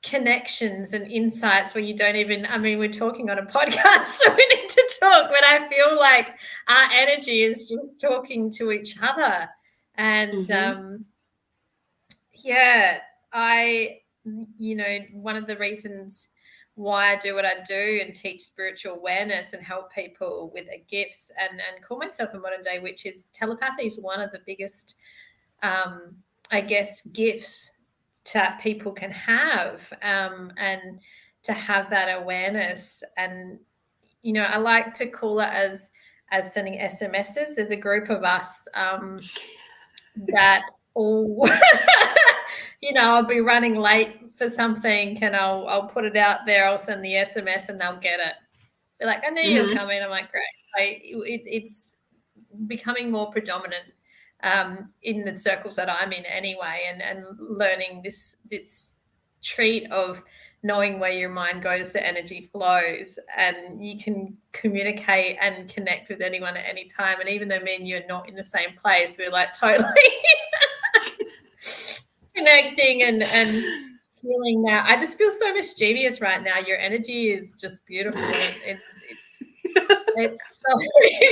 connections and insights where you don't even, I mean, we're talking on a podcast, so we need to talk, but I feel like our energy is just talking to each other. And you know, one of the reasons why I do what I do and teach spiritual awareness and help people with their gifts and call myself a modern day witch is telepathy is one of the biggest, I guess, gifts that people can have, and to have that awareness. And, you know, I like to call it as sending SMSs. There's a group of us that all, you know, I'll be running late for something and I'll put it out there. I'll send the SMS and they'll get it. They're like, I knew you were coming. I'm like, great. It's becoming more predominant in the circles that I'm in anyway, and learning this treat of knowing where your mind goes, the energy flows, and you can communicate and connect with anyone at any time. And even though me and you are not in the same place, we're like totally connecting and feeling that. I just feel so mischievous right now. Your energy is just beautiful. It's so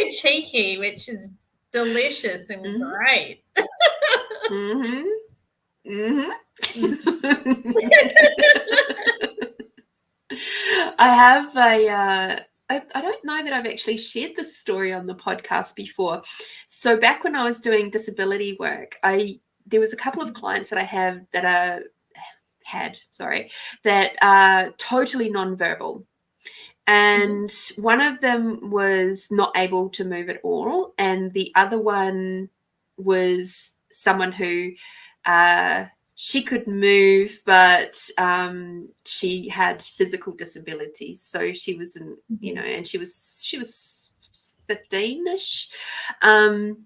cheeky, which is delicious and great. I have I don't know that I've actually shared this story on the podcast before. So back when I was doing disability work, there was a couple of clients that I have that are totally nonverbal. And one of them was not able to move at all. And the other one was someone who she could move, but she had physical disabilities. So she wasn't, and she was 15-ish. And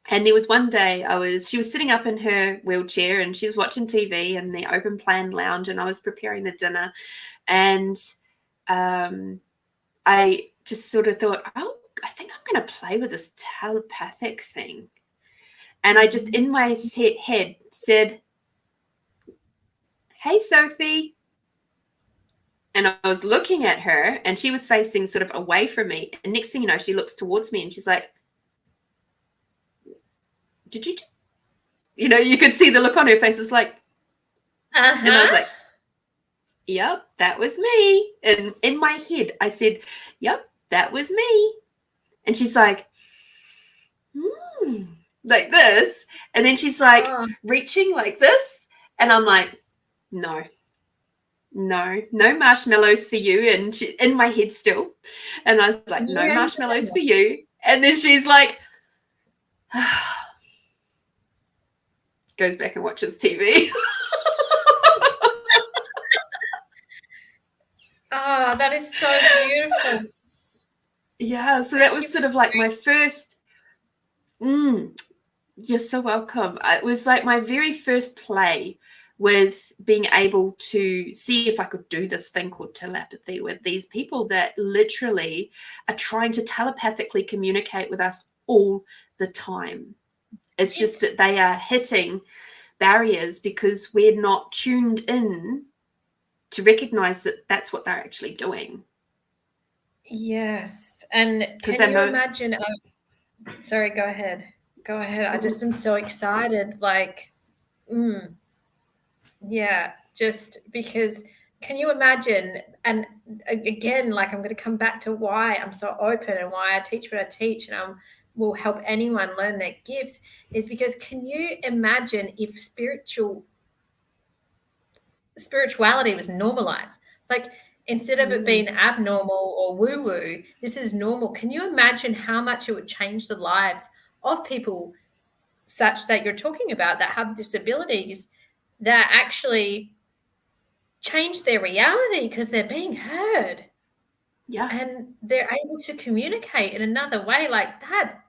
there was one day she was sitting up in her wheelchair and she was watching TV in the open plan lounge, and I was preparing the dinner, and I just sort of thought, oh, I think I'm going to play with this telepathic thing. And I just in my head said, hey, Sophie. And I was looking at her and she was facing sort of away from me. And next thing you know, she looks towards me and she's like, did you, you could see the look on her face. It's like, and I was like, yep, that was me. And in my head, I said, yep, that was me. And she's like, like this. And then she's like reaching like this. And I'm like, no marshmallows for you. And she, in my head still. And I was like, no marshmallows for you. And then she's like, goes back and watches TV. Oh, that is so beautiful. Yeah, so that was sort of like my first, you're so welcome. It was like my very first play with being able to see if I could do this thing called telepathy with these people that literally are trying to telepathically communicate with us all the time. It's just that they are hitting barriers because we're not tuned in to recognize that that's what they're actually doing. Yes. And can you imagine? Sorry, go ahead. Go ahead. I just am so excited. Like, yeah, just because can you imagine? And again, like I'm going to come back to why I'm so open and why I teach what I teach, and I will help anyone learn their gifts is because can you imagine if spirituality was normalized? Like instead of it being abnormal or woo-woo, this is normal. Can you imagine how much it would change the lives of people such that you're talking about that have disabilities that actually change their reality because they're being heard? Yeah. And they're able to communicate in another way like that.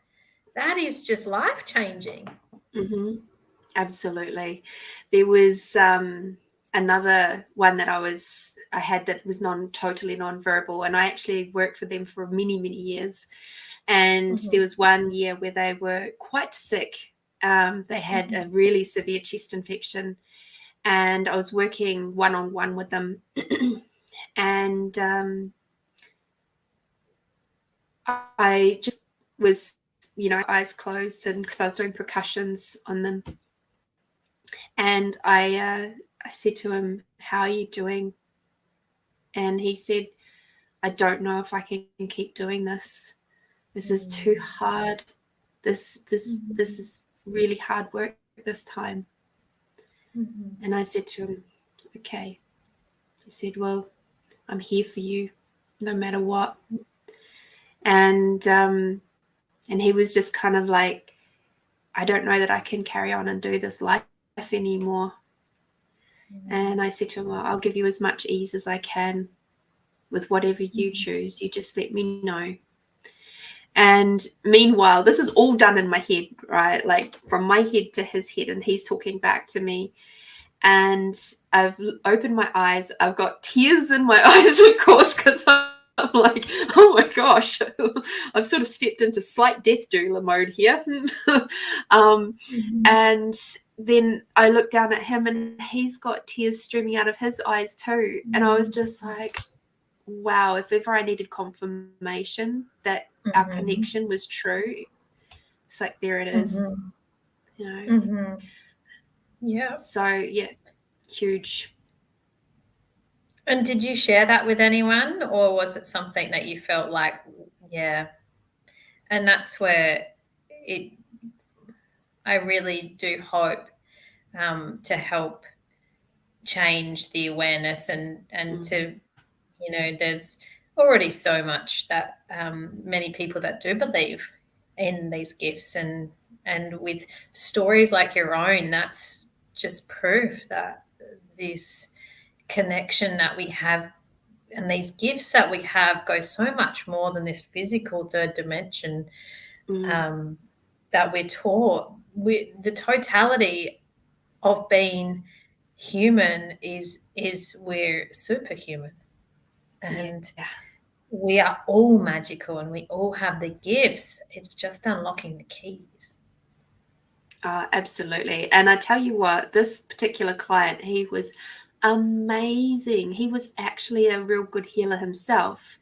That is just life-changing. Absolutely. There was another one that I had that was totally non-verbal, and I actually worked with them for many, many years. And there was one year where they were quite sick. They had a really severe chest infection, and I was working one-on-one with them. And I just was, eyes closed, and because I was doing percussions on them. And I said to him, how are you doing? And he said, I don't know if I can keep doing this. This is too hard. This is really hard work this time. And I said to him, okay. He said, well, I'm here for you no matter what. And he was just kind of like, I don't know that I can carry on and do this life anymore. And I said to him, well, I'll give you as much ease as I can with whatever you choose. You just let me know. And meanwhile, this is all done in my head, right? Like from my head to his head, and he's talking back to me. And I've opened my eyes. I've got tears in my eyes, of course, because I'm like, oh my gosh, I've sort of stepped into slight death doula mode here. And then I looked down at him and he's got tears streaming out of his eyes too. And I was just like, wow, if ever I needed confirmation that our connection was true, it's like, there it is. Yeah. So, yeah, huge. And did you share that with anyone, or was it something that you felt like, yeah? And that's where I really do hope to help change the awareness and to, there's already so much that many people that do believe in these gifts, and with stories like your own, that's just proof that this connection that we have and these gifts that we have go so much more than this physical third dimension that we're taught. The totality of being human is we're superhuman, and we are all magical, and we all have the gifts. It's just unlocking the keys. Absolutely. And I tell you what, this particular client, he was amazing. He was actually a real good healer himself.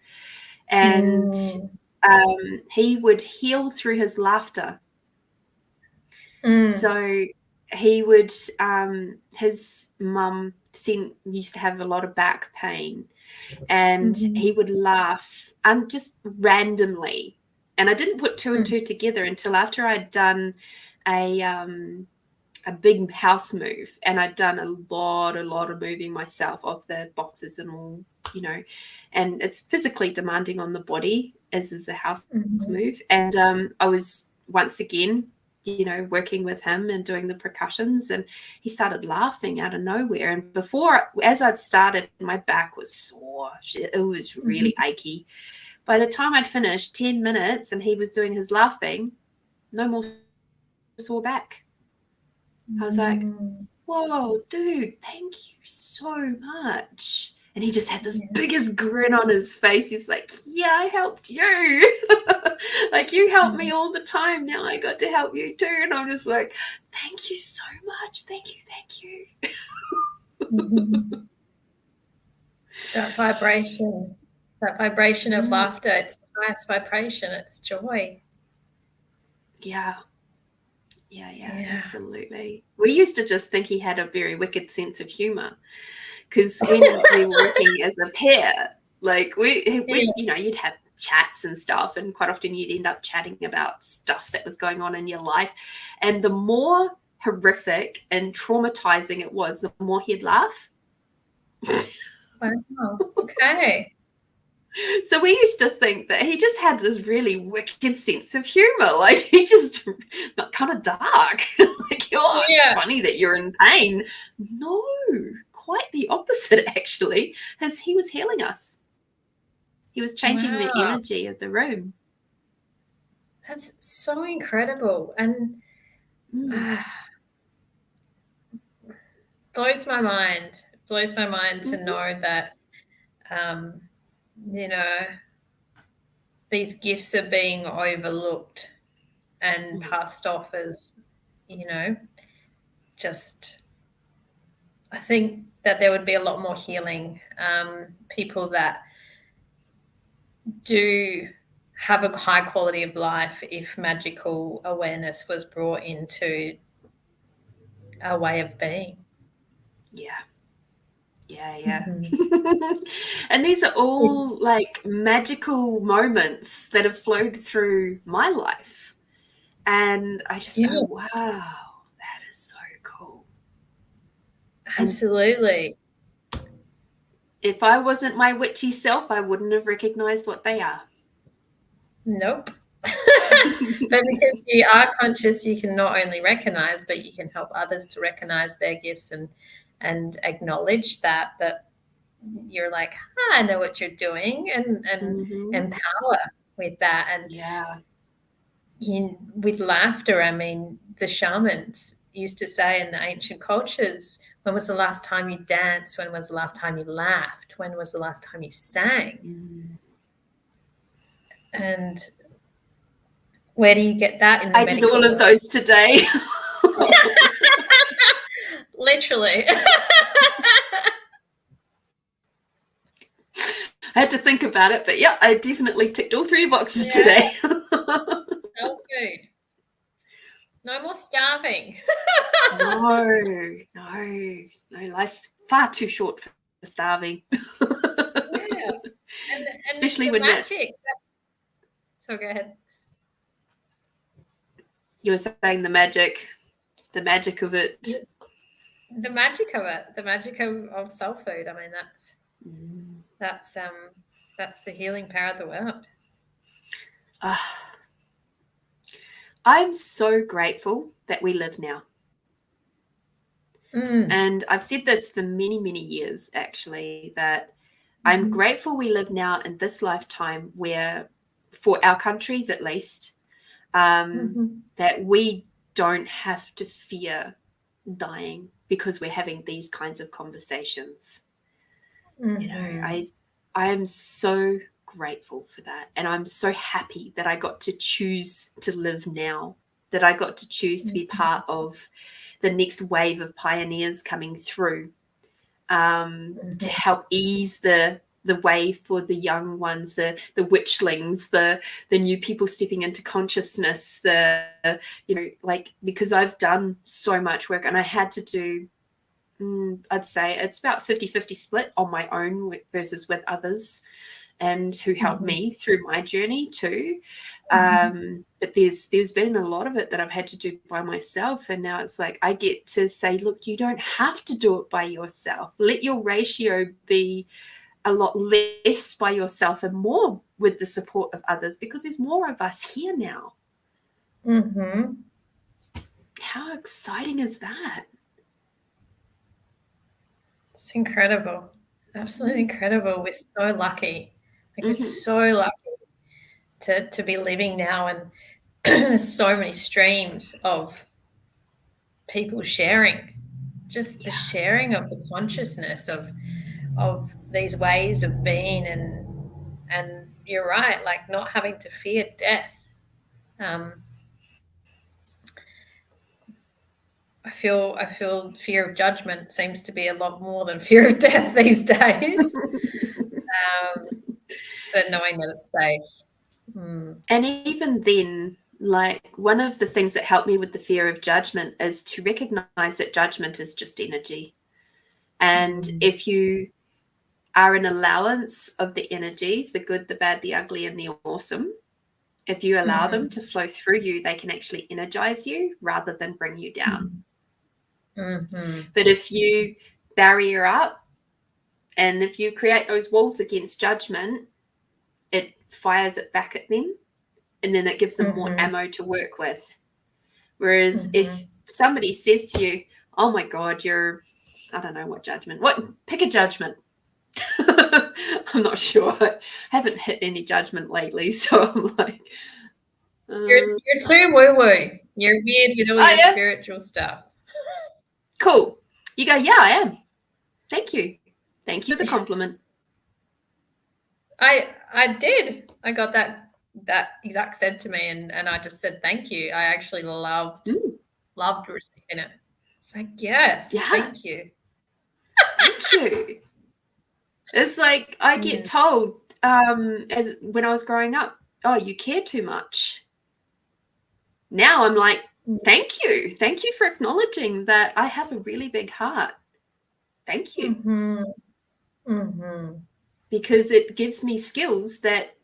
And he would heal through his laughter. So he would, his mum used to have a lot of back pain, and he would laugh just randomly. And I didn't put two and two together until after I'd done a big house move, and I'd done a lot of moving myself of the boxes and all, and it's physically demanding on the body, as is a house move. And I was once again, working with him and doing the percussions, and he started laughing out of nowhere. And as I'd started, my back was sore. It was really achy. By the time I'd finished 10 minutes and he was doing his laughing, no more sore back. I was like, whoa, dude, thank you so much. And he just had this biggest grin on his face. He's like, yeah, I helped you. Like, you help me all the time. Now I got to help you too. And I'm just like, thank you so much. Thank you. That vibration of laughter, it's the highest vibration. It's joy. Yeah, absolutely. We used to just think he had a very wicked sense of humor, because when we were working as a pair, like you'd have chats and stuff, and quite often you'd end up chatting about stuff that was going on in your life, and the more horrific and traumatizing it was, the more he'd laugh. Wow. Okay. So we used to think that he just had this really wicked sense of humor. Like, he just kind of dark. Like, it's funny that you're in pain. No, quite the opposite, actually, as he was healing us. He was changing the energy of the room. That's so incredible. And blows my mind to know that, these gifts are being overlooked and passed off as, just, I think that there would be a lot more healing. People that do have a high quality of life if magical awareness was brought into a way of being. Yeah. And these are all like magical moments that have flowed through my life. And I just go, wow, that is so cool. Absolutely. And if I wasn't my witchy self, I wouldn't have recognized what they are. Nope. But because you are conscious, you can not only recognize, but you can help others to recognize their gifts and acknowledge that you're like, I know what you're doing, and empower with that. And with laughter, I mean, the shamans used to say in the ancient cultures, when was the last time you danced? When was the last time you laughed? When was the last time you sang? And where do you get that in the medical did all of those today. Literally. I had to think about it, but I definitely ticked all 3 boxes today. So good. No more starving. No, life's far too short for starving. Yeah. And Especially the when magic. So go ahead. You were saying the magic of it. The magic of it, the magic of soul food. I mean, that's the healing power of the world. I'm so grateful that we live now. And I've said this for many, many years, actually, that I'm grateful we live now in this lifetime where, for our countries at least, that we don't have to fear dying because we're having these kinds of conversations. You know, I am so grateful for that. And I'm so happy that I got to choose to live now, that I got to choose to be part of the next wave of pioneers coming through, to help ease the way for the young ones, the witchlings, the new people stepping into consciousness, because I've done so much work and I had to do, I'd say it's about 50-50 split on my own versus with others and who helped me through my journey too. But there's been a lot of it that I've had to do by myself. And now it's like I get to say, look, you don't have to do it by yourself. Let your ratio be a lot less by yourself and more with the support of others, because there's more of us here now. How exciting is that? It's incredible. Absolutely incredible. We're so lucky. We're so lucky to be living now, and there's so many streams of people sharing, just the sharing of the consciousness of these ways of being, and you're right, like not having to fear death. I feel fear of judgment seems to be a lot more than fear of death these days. But knowing that it's safe. And even then, like, one of the things that helped me with the fear of judgment is to recognize that judgment is just energy. And if you are an allowance of the energies, the good, the bad, the ugly, and the awesome, if you allow them to flow through you, they can actually energize you rather than bring you down. But if you barrier up and if you create those walls against judgment, it fires it back at them, and then it gives them more ammo to work with. Whereas if somebody says to you, oh my God, I don't know what judgment, pick a judgment. I'm not sure. I haven't hit any judgment lately, so I'm like, you're too woo-woo. You're weird with all your spiritual stuff. Cool. You go, yeah, I am. Thank you for the compliment. I did. I got that exact said to me, and I just said thank you. I actually loved receiving it. It's like, yes, thank you. Thank you. It's like I get told as when I was growing up, oh, you care too much. Now I'm like, thank you for acknowledging that I have a really big heart. Thank you. Because it gives me skills that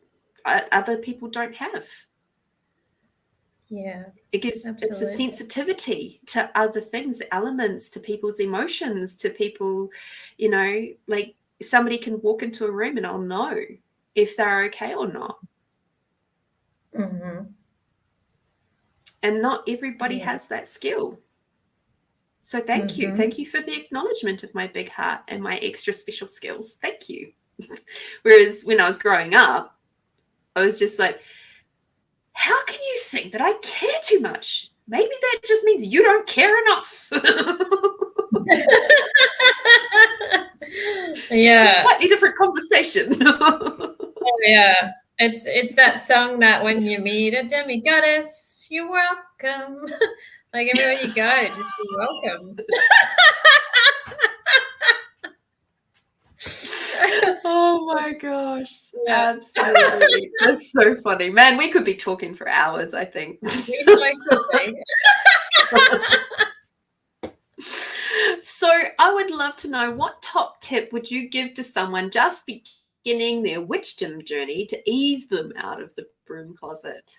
other people don't have. Yeah, it's a sensitivity to other things, the elements, to people's emotions, to people, like somebody can walk into a room and I'll know if they're okay or not. And not everybody has that skill. So thank you. Thank you for the acknowledgement of my big heart and my extra special skills. Thank you. Whereas when I was growing up, I was just like, how can you think that I care too much? Maybe that just means you don't care enough. Yeah. Slightly different conversation. Oh, yeah. It's that song that when you meet a demigoddess, you're welcome. Like everywhere you go, just you're welcome. Oh my gosh. Yeah. Absolutely. That's so funny. Man, we could be talking for hours, I think. So So I would love to know, what top tip would you give to someone just beginning their witchdom journey to ease them out of the broom closet?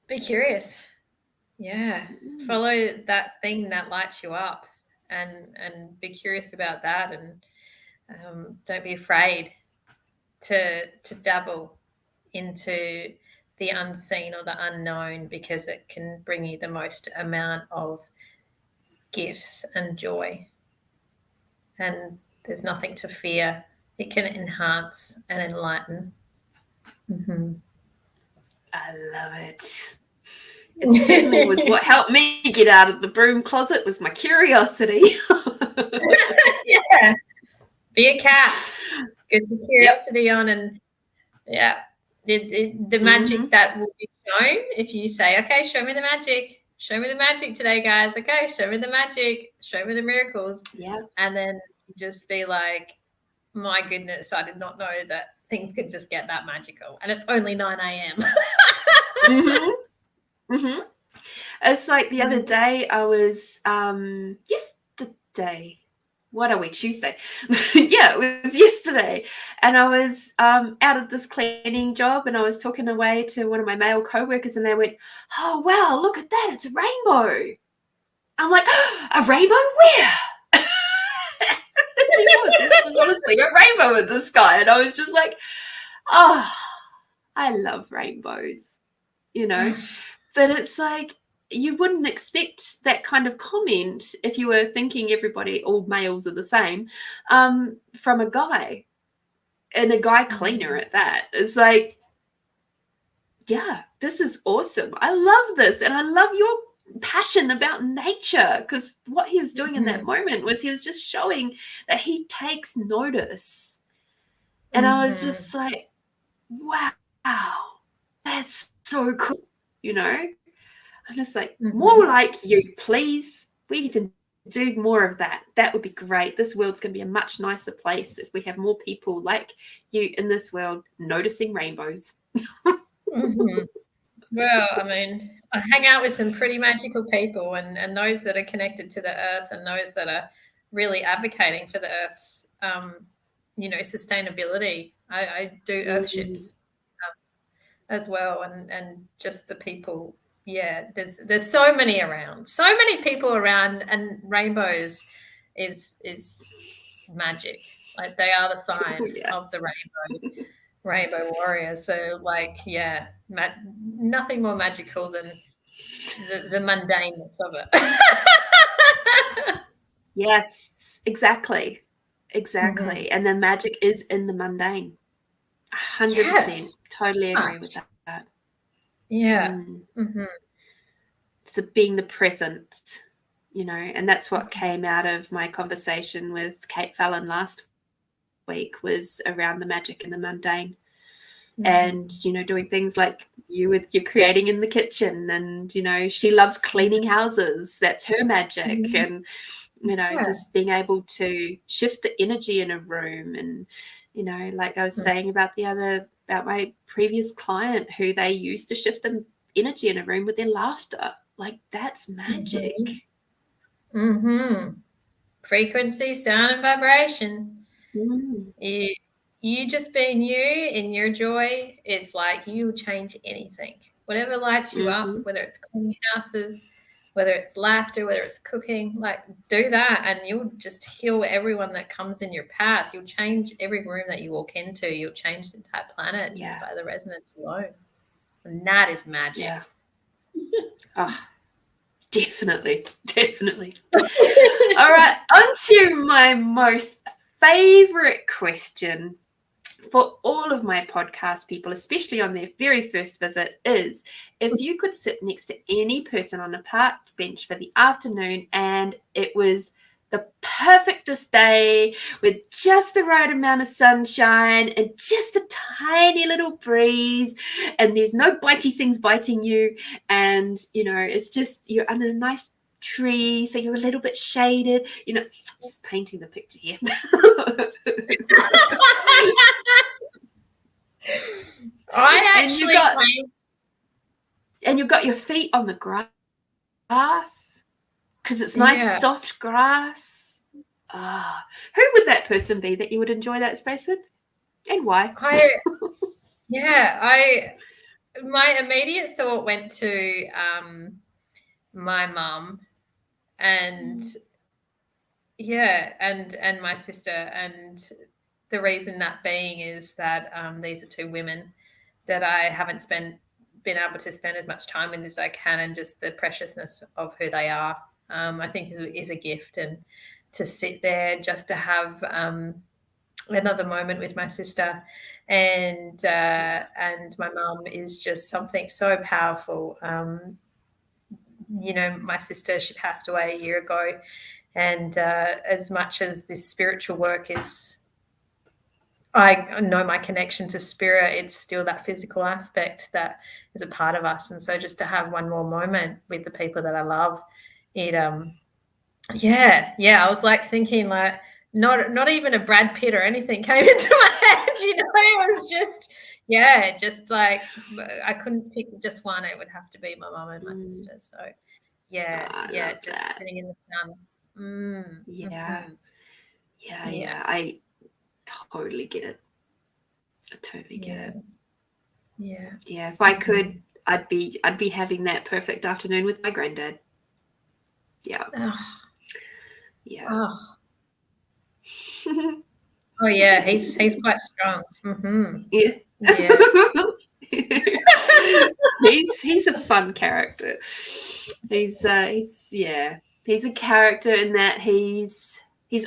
Be curious. Yeah. Follow that thing that lights you up, and be curious about that, and don't be afraid to dabble into the unseen or the unknown, because it can bring you the most amount of gifts and joy. And there's nothing to fear. It can enhance and enlighten. Mm-hmm. I love it. It certainly was what helped me get out of the broom closet, was my curiosity. Yeah. Be a cat. Get your curiosity on, and the magic that will be shown if you say, okay, show me the magic. Show me the magic today, guys. Okay, show me the magic. Show me the miracles. Yeah. And then just be like, my goodness, I did not know that things could just get that magical. And it's only 9 a.m. It's like the other day, I was yesterday. What are we, Tuesday? Yeah, it was yesterday. And I was out of this cleaning job, and I was talking away to one of my male co-workers, and they went, oh, wow, look at that. It's a rainbow. I'm like, oh, a rainbow where? It was honestly a rainbow in the sky. And I was just like, oh, I love rainbows, you know. But it's like, you wouldn't expect that kind of comment if you were thinking all males are the same, from a guy, and a guy cleaner at that. It's like, yeah, this is awesome. I love this. And I love your passion about nature, because what he was doing in that moment was he was just showing that he takes notice. And I was just like, wow, that's so cool, you know. I'm just like, more like you, please. We need to do more of that. That would be great. This world's going to be a much nicer place if we have more people like you in this world noticing rainbows. Well, I mean, I hang out with some pretty magical people, and those that are connected to the earth, and those that are really advocating for the earth's, sustainability. I do earthships as well, and just the people. Yeah, there's so many people around, and rainbows is magic. Like, they are the sign of the rainbow warrior. So, like, yeah, nothing more magical than the mundaneness of it. Yes, exactly. And the magic is in the mundane. 100%. Totally agree with that. Yeah. So being the present, you know, and that's what came out of my conversation with Kate Fallon last week, was around the magic in the mundane. And, you know, doing things like you're creating in the kitchen, and, you know, she loves cleaning houses. That's her magic. And, you know, just being able to shift the energy in a room. And, you know, like I was saying about my previous client, who they used to shift the energy in a room with their laughter. Like, that's magic. Frequency, sound, and vibration. You just being you in your joy is like, you'll change anything. Whatever lights you up, whether it's cleaning houses, whether it's laughter, whether it's cooking, like, do that, and you'll just heal everyone that comes in your path. You'll change every room that you walk into. You'll change the entire planet just by the resonance alone. And that is magic. Yeah. Oh, definitely. All right, on to my most favorite question for all of my podcast people, especially on their very first visit, is, if you could sit next to any person on a park bench for the afternoon, and it was the perfectest day with just the right amount of sunshine and just a tiny little breeze, and there's no bitey things biting you, and, you know, it's just, you're under a nice tree, so you're a little bit shaded, you know, just painting the picture here. And you've got your feet on the grass, because it's nice, soft grass. Who would that person be that you would enjoy that space with, and why? My immediate thought went to my mum, and and my sister, and the reason that being is that these are two women that I haven't been able to spend as much time with as I can, and just the preciousness of who they are, I think is a gift. And to sit there just to have another moment with my sister and my mum is just something so powerful. My sister, she passed away a year ago, and as much as this spiritual work is, I know my connection to spirit, it's still that physical aspect that is a part of us. And so just to have one more moment with the people that I love, it I was like thinking like not even a Brad Pitt or anything came into my head, it was just like I couldn't pick just one. It would have to be my mum and my sister. So just that. sitting in the sun. I totally get it. I totally get it. Yeah, if I could, I'd be having that perfect afternoon with my granddad. Yeah. Yeah. Oh yeah, he's quite strong. Yeah. He's a fun character. He's a character in that he's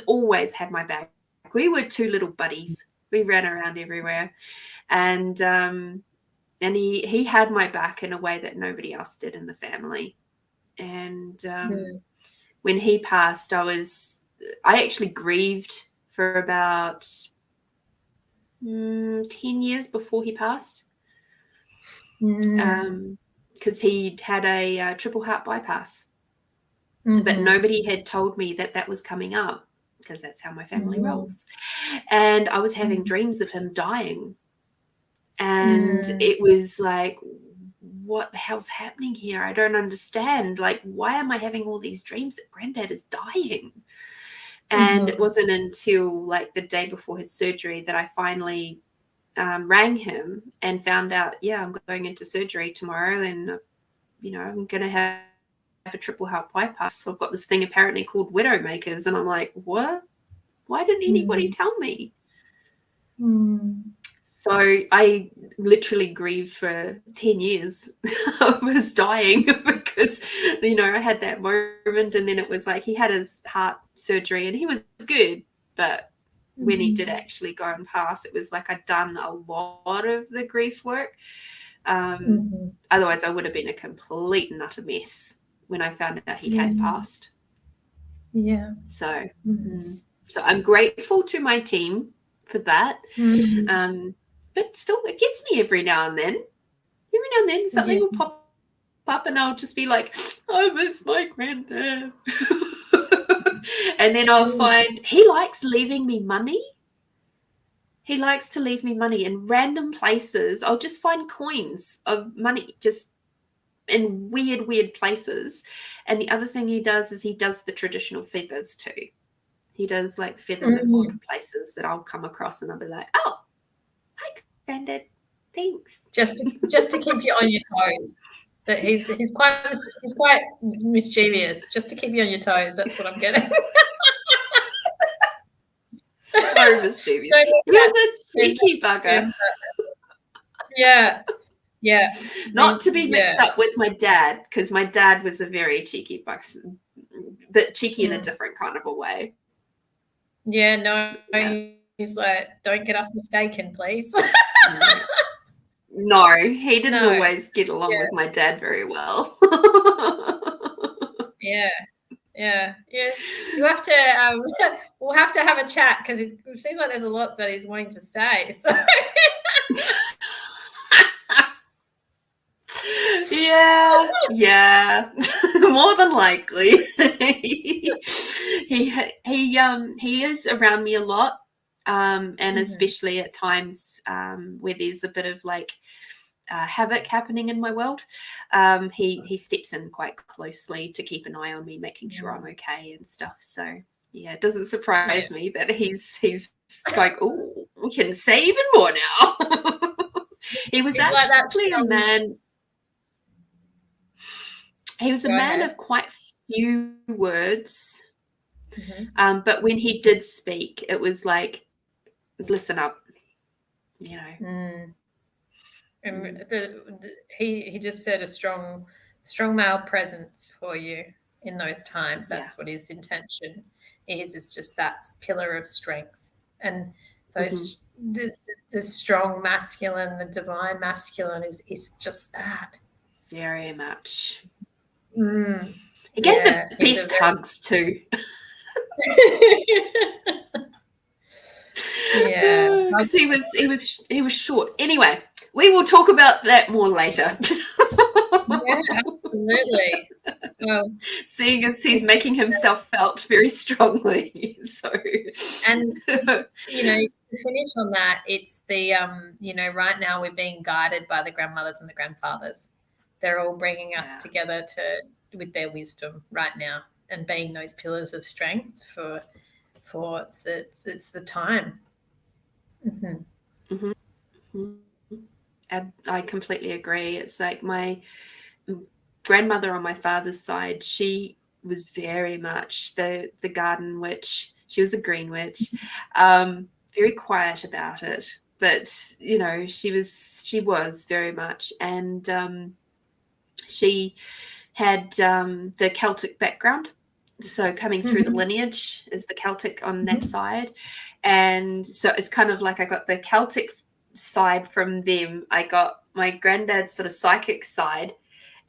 always had my back. We were two little buddies. We ran around everywhere, and he had my back in a way that nobody else did in the family. And when he passed, I actually grieved for about 10 years before he passed, because he had a triple heart bypass, but nobody had told me that was coming up, because that's how my family rolls. And I was having dreams of him dying, and it was like, what the hell's happening here? I don't understand. Like, why am I having all these dreams that Granddad is dying? And it wasn't until like the day before his surgery that I finally rang him and found out, I'm going into surgery tomorrow, and I'm going to have a triple heart bypass. So I've got this thing apparently called widowmakers, and I'm like, what? Why didn't anybody tell me? So I literally grieved for 10 years of his dying, because, I had that moment, and then it was like he had his heart surgery and he was good. But when he did actually go and pass, it was like I'd done a lot of the grief work. Otherwise, I would have been a complete and utter mess when I found out he had passed. Yeah. So, so I'm grateful to my team for that. But still, it gets me every now and then. Every now and then, something will pop up, and I'll just be like, I miss my granddad. And then I'll find he likes leaving me money. He likes to leave me money in random places. I'll just find coins of money just in weird places. And the other thing he does is he does the traditional feathers too. He does like feathers in odd places that I'll come across, and I'll be like, oh, hi, Granddad. Thanks. Just to keep you on your toes. That he's quite mischievous. Just to keep you on your toes. That's what I'm getting. So mischievous. He's a cheeky bugger. Yeah. Not to be mixed up with my dad, because my dad was a very cheeky bugger, but cheeky in a different kind of a way. Yeah, no. He's like, don't get us mistaken, please. No, he didn't always get along with my dad very well. Yeah. You have to. We'll have to have a chat, because it seems like there's a lot that he's wanting to say. So. Yeah. More than likely. He is around me a lot, and especially at times where there's a bit of like havoc happening in my world, he steps in quite closely to keep an eye on me, making sure I'm okay and stuff. So yeah, it doesn't surprise me that he's like, oh, we can say even more now. He was actually a man. He was a man of quite few words, but when he did speak, it was like, listen up, you know. And he just said a strong male presence for you in those times. That's what his intention is. It's just that pillar of strength, and those the strong masculine, the divine masculine is just that. Very much. He gave the best hugs too. Yeah, because he was short. Anyway, we will talk about that more later. Yeah, absolutely. Seeing as he's making himself felt very strongly. So, and you know, to finish on that, it's the you know, right now we're being guided by the grandmothers and the grandfathers. They're all bringing us together with their wisdom right now, and being those pillars of strength for it's the time. I completely agree. It's like my grandmother on my father's side, she was very much the garden witch. She was a green witch, very quiet about it, but you know, she was very much, and she had the Celtic background. So coming through the lineage is the Celtic on that side. And so it's kind of like I got the Celtic side from them. I got my granddad's sort of psychic side.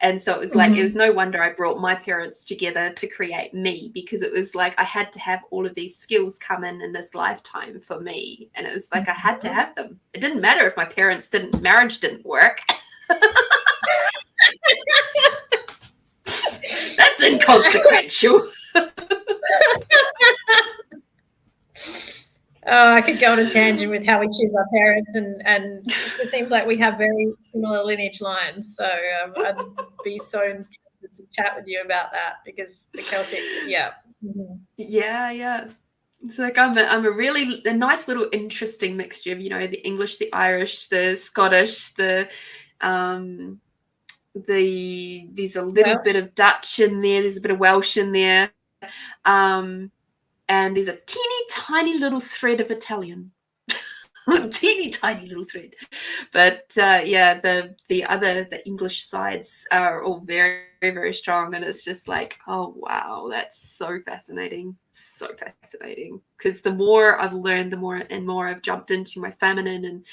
And so it was like, it was no wonder I brought my parents together to create me, because it was like I had to have all of these skills come in this lifetime for me. And it was like I had to have them. It didn't matter if my marriage didn't work. That's inconsequential. I could go on a tangent with how we choose our parents, and it seems like we have very similar lineage lines. So I'd be so interested to chat with you about that, because the Celtic, yeah. It's like I'm a really nice little interesting mixture of, you know, the English, the Irish, the Scottish, there's a little bit of Dutch in there. There's a bit of Welsh in there. And there's a teeny tiny little thread of Italian. Teeny tiny little thread. But the English sides are all very, very strong. And it's just like, oh, wow, that's so fascinating. So fascinating. Because the more I've learned, the more and more I've jumped into my feminine and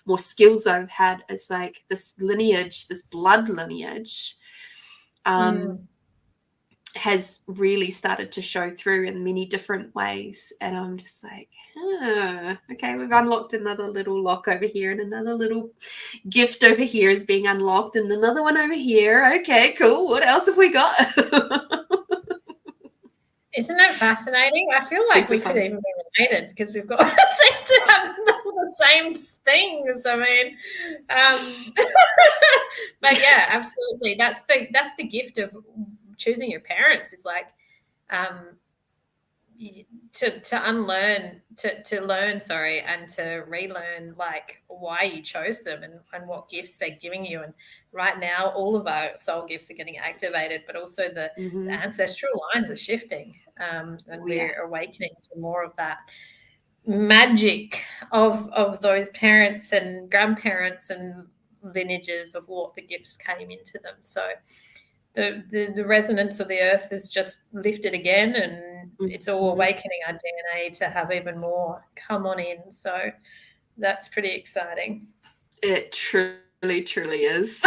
more skills I've had. It's like this lineage, this blood lineage, has really started to show through in many different ways. And I'm just like, okay, we've unlocked another little lock over here, and another little gift over here is being unlocked, and another one over here. Okay, cool. What else have we got? Isn't that fascinating? I feel like we could even be related, because we've got seem to have the same things. I mean, but yeah, absolutely. That's the gift of choosing your parents. Is like to unlearn, to learn, and to relearn, like, why you chose them and what gifts they're giving you. And right now, all of our soul gifts are getting activated, but also the ancestral lines are shifting, and we're awakening to more of that magic of those parents and grandparents and lineages of what the gifts came into them. So the resonance of the earth is just lifted again, and it's all awakening our DNA to have even more come on in. So that's pretty exciting. It truly, truly is.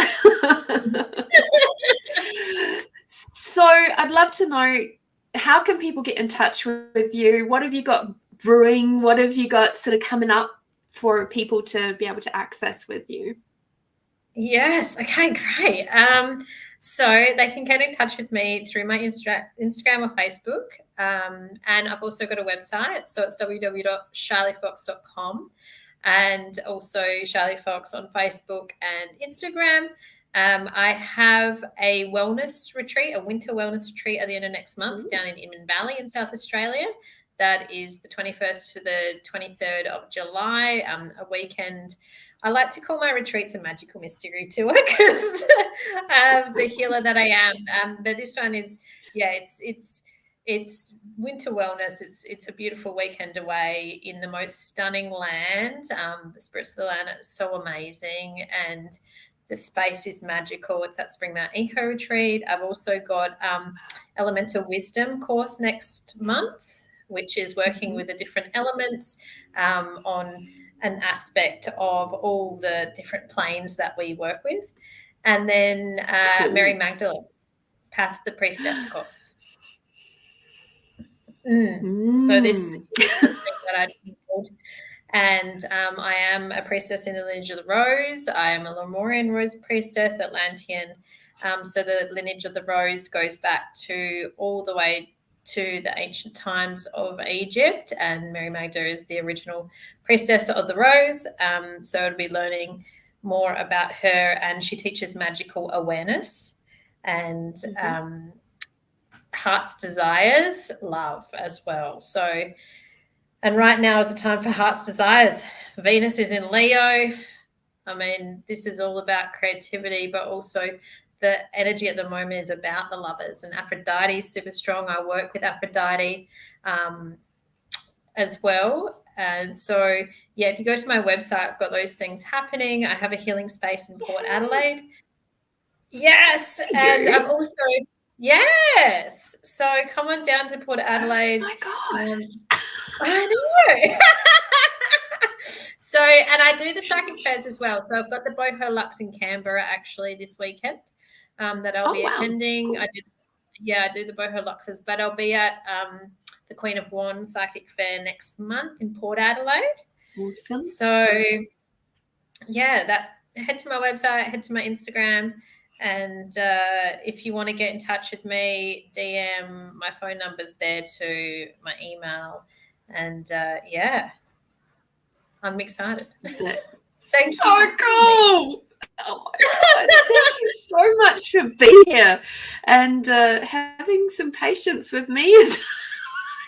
So I'd love to know, how can people get in touch with you? What have you got brewing? What have you got sort of coming up for people to be able to access with you? Yes. Okay, great. So they can get in touch with me through my Instagram or Facebook. And I've also got a website. So it's www.shyliefox.com. and also Shylie Fox on Facebook and Instagram. I have a wellness retreat, a winter wellness retreat at the end of next month down in Imbed Valley in South Australia. That is the 21st to the 23rd of July, a weekend. I like to call my retreats a magical mystery tour because the healer that I am. But this one is, it's winter wellness. It's a beautiful weekend away in the most stunning land. The spirits of the land are so amazing, and the space is magical. It's at Springmount Eco Retreat. I've also got Elemental Wisdom course next month, which is working with the different elements on an aspect of all the different planes that we work with. And then cool. Mary Magdalene, Path the Priestess course. So this is something that I did. And I am a priestess in the lineage of the rose. I am a Lemurian rose priestess, Atlantean. So the lineage of the rose goes back to all the way to the ancient times of Egypt, and Mary Magda is the original priestess of the rose. So I'll be learning more about her, and she teaches magical awareness and heart's desires, love as well. So, and right now is the time for heart's desires. Venus is in Leo. I mean, this is all about creativity, but also the energy at the moment is about the lovers, and Aphrodite is super strong. I work with Aphrodite as well. And so, yeah, if you go to my website, I've got those things happening. I have a healing space in Port Adelaide. Yes. And I'm also, yes. So come on down to Port Adelaide. Oh my God. I know. So, and I do the psychic fairs as well. So I've got the Boho Lux in Canberra actually this weekend that I'll be attending. Cool. I do the Boho Luxes, but I'll be at the Queen of Wands Psychic Fair next month in Port Adelaide. Awesome. So, yeah, head to my website, head to my Instagram, and if you want to get in touch with me, DM, my phone number's there too, my email, and yeah, I'm excited. Thank you. So cool. Oh my God. Thank you so much for being here and having some patience with me.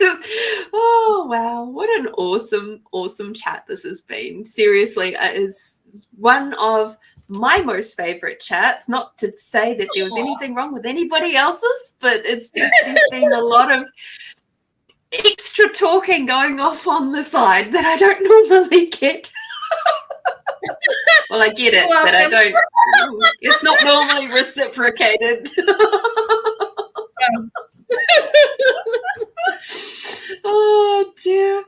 Oh, wow. What an awesome chat this has been. Seriously, it is one of my most favorite chats. Not to say that there was anything wrong with anybody else's, but it's just there's been a lot of extra talking going off on the side that I don't normally get. Well, I get it, but I don't. It's not normally reciprocated. Oh dear.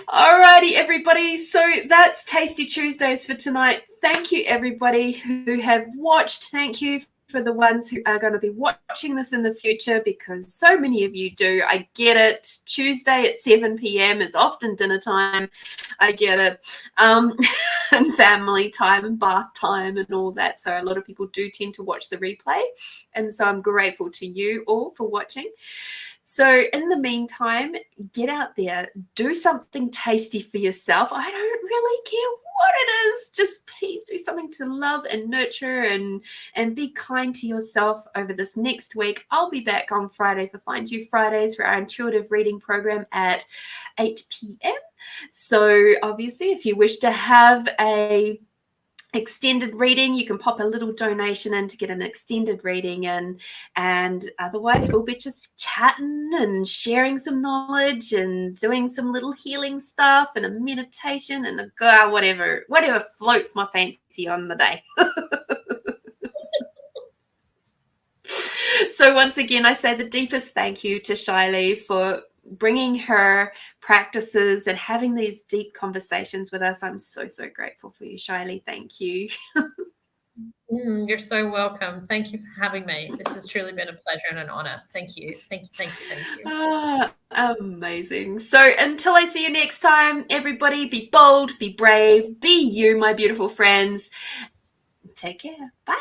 Alrighty, everybody. So that's Tasty Tuesdays for tonight. Thank you, everybody who have watched. Thank you for the ones who are going to be watching this in the future, because so many of you do. I get it. Tuesday at 7 p.m. It's often dinner time. I get it. And family time and bath time and all that. So a lot of people do tend to watch the replay. And so I'm grateful to you all for watching. So in the meantime, get out there, do something tasty for yourself. I don't really care what it is. Just please do something to love and nurture and be kind to yourself over this next week. I'll be back on Friday for Find You Fridays for our intuitive reading program at 8 p.m. So obviously, if you wish to have a extended reading, you can pop a little donation in to get an extended reading in, and otherwise we'll be just chatting and sharing some knowledge and doing some little healing stuff and a meditation and whatever floats my fancy on the day. So once again, I say the deepest thank you to Shylie for bringing her practices and having these deep conversations with us. I'm so grateful for you, Shylie. Thank you. You're so welcome. Thank you for having me. This has truly been a pleasure and an honor. Thank you. Thank you. Amazing. So until I see you next time, everybody, be bold, be brave, be you, my beautiful friends. Take care. Bye.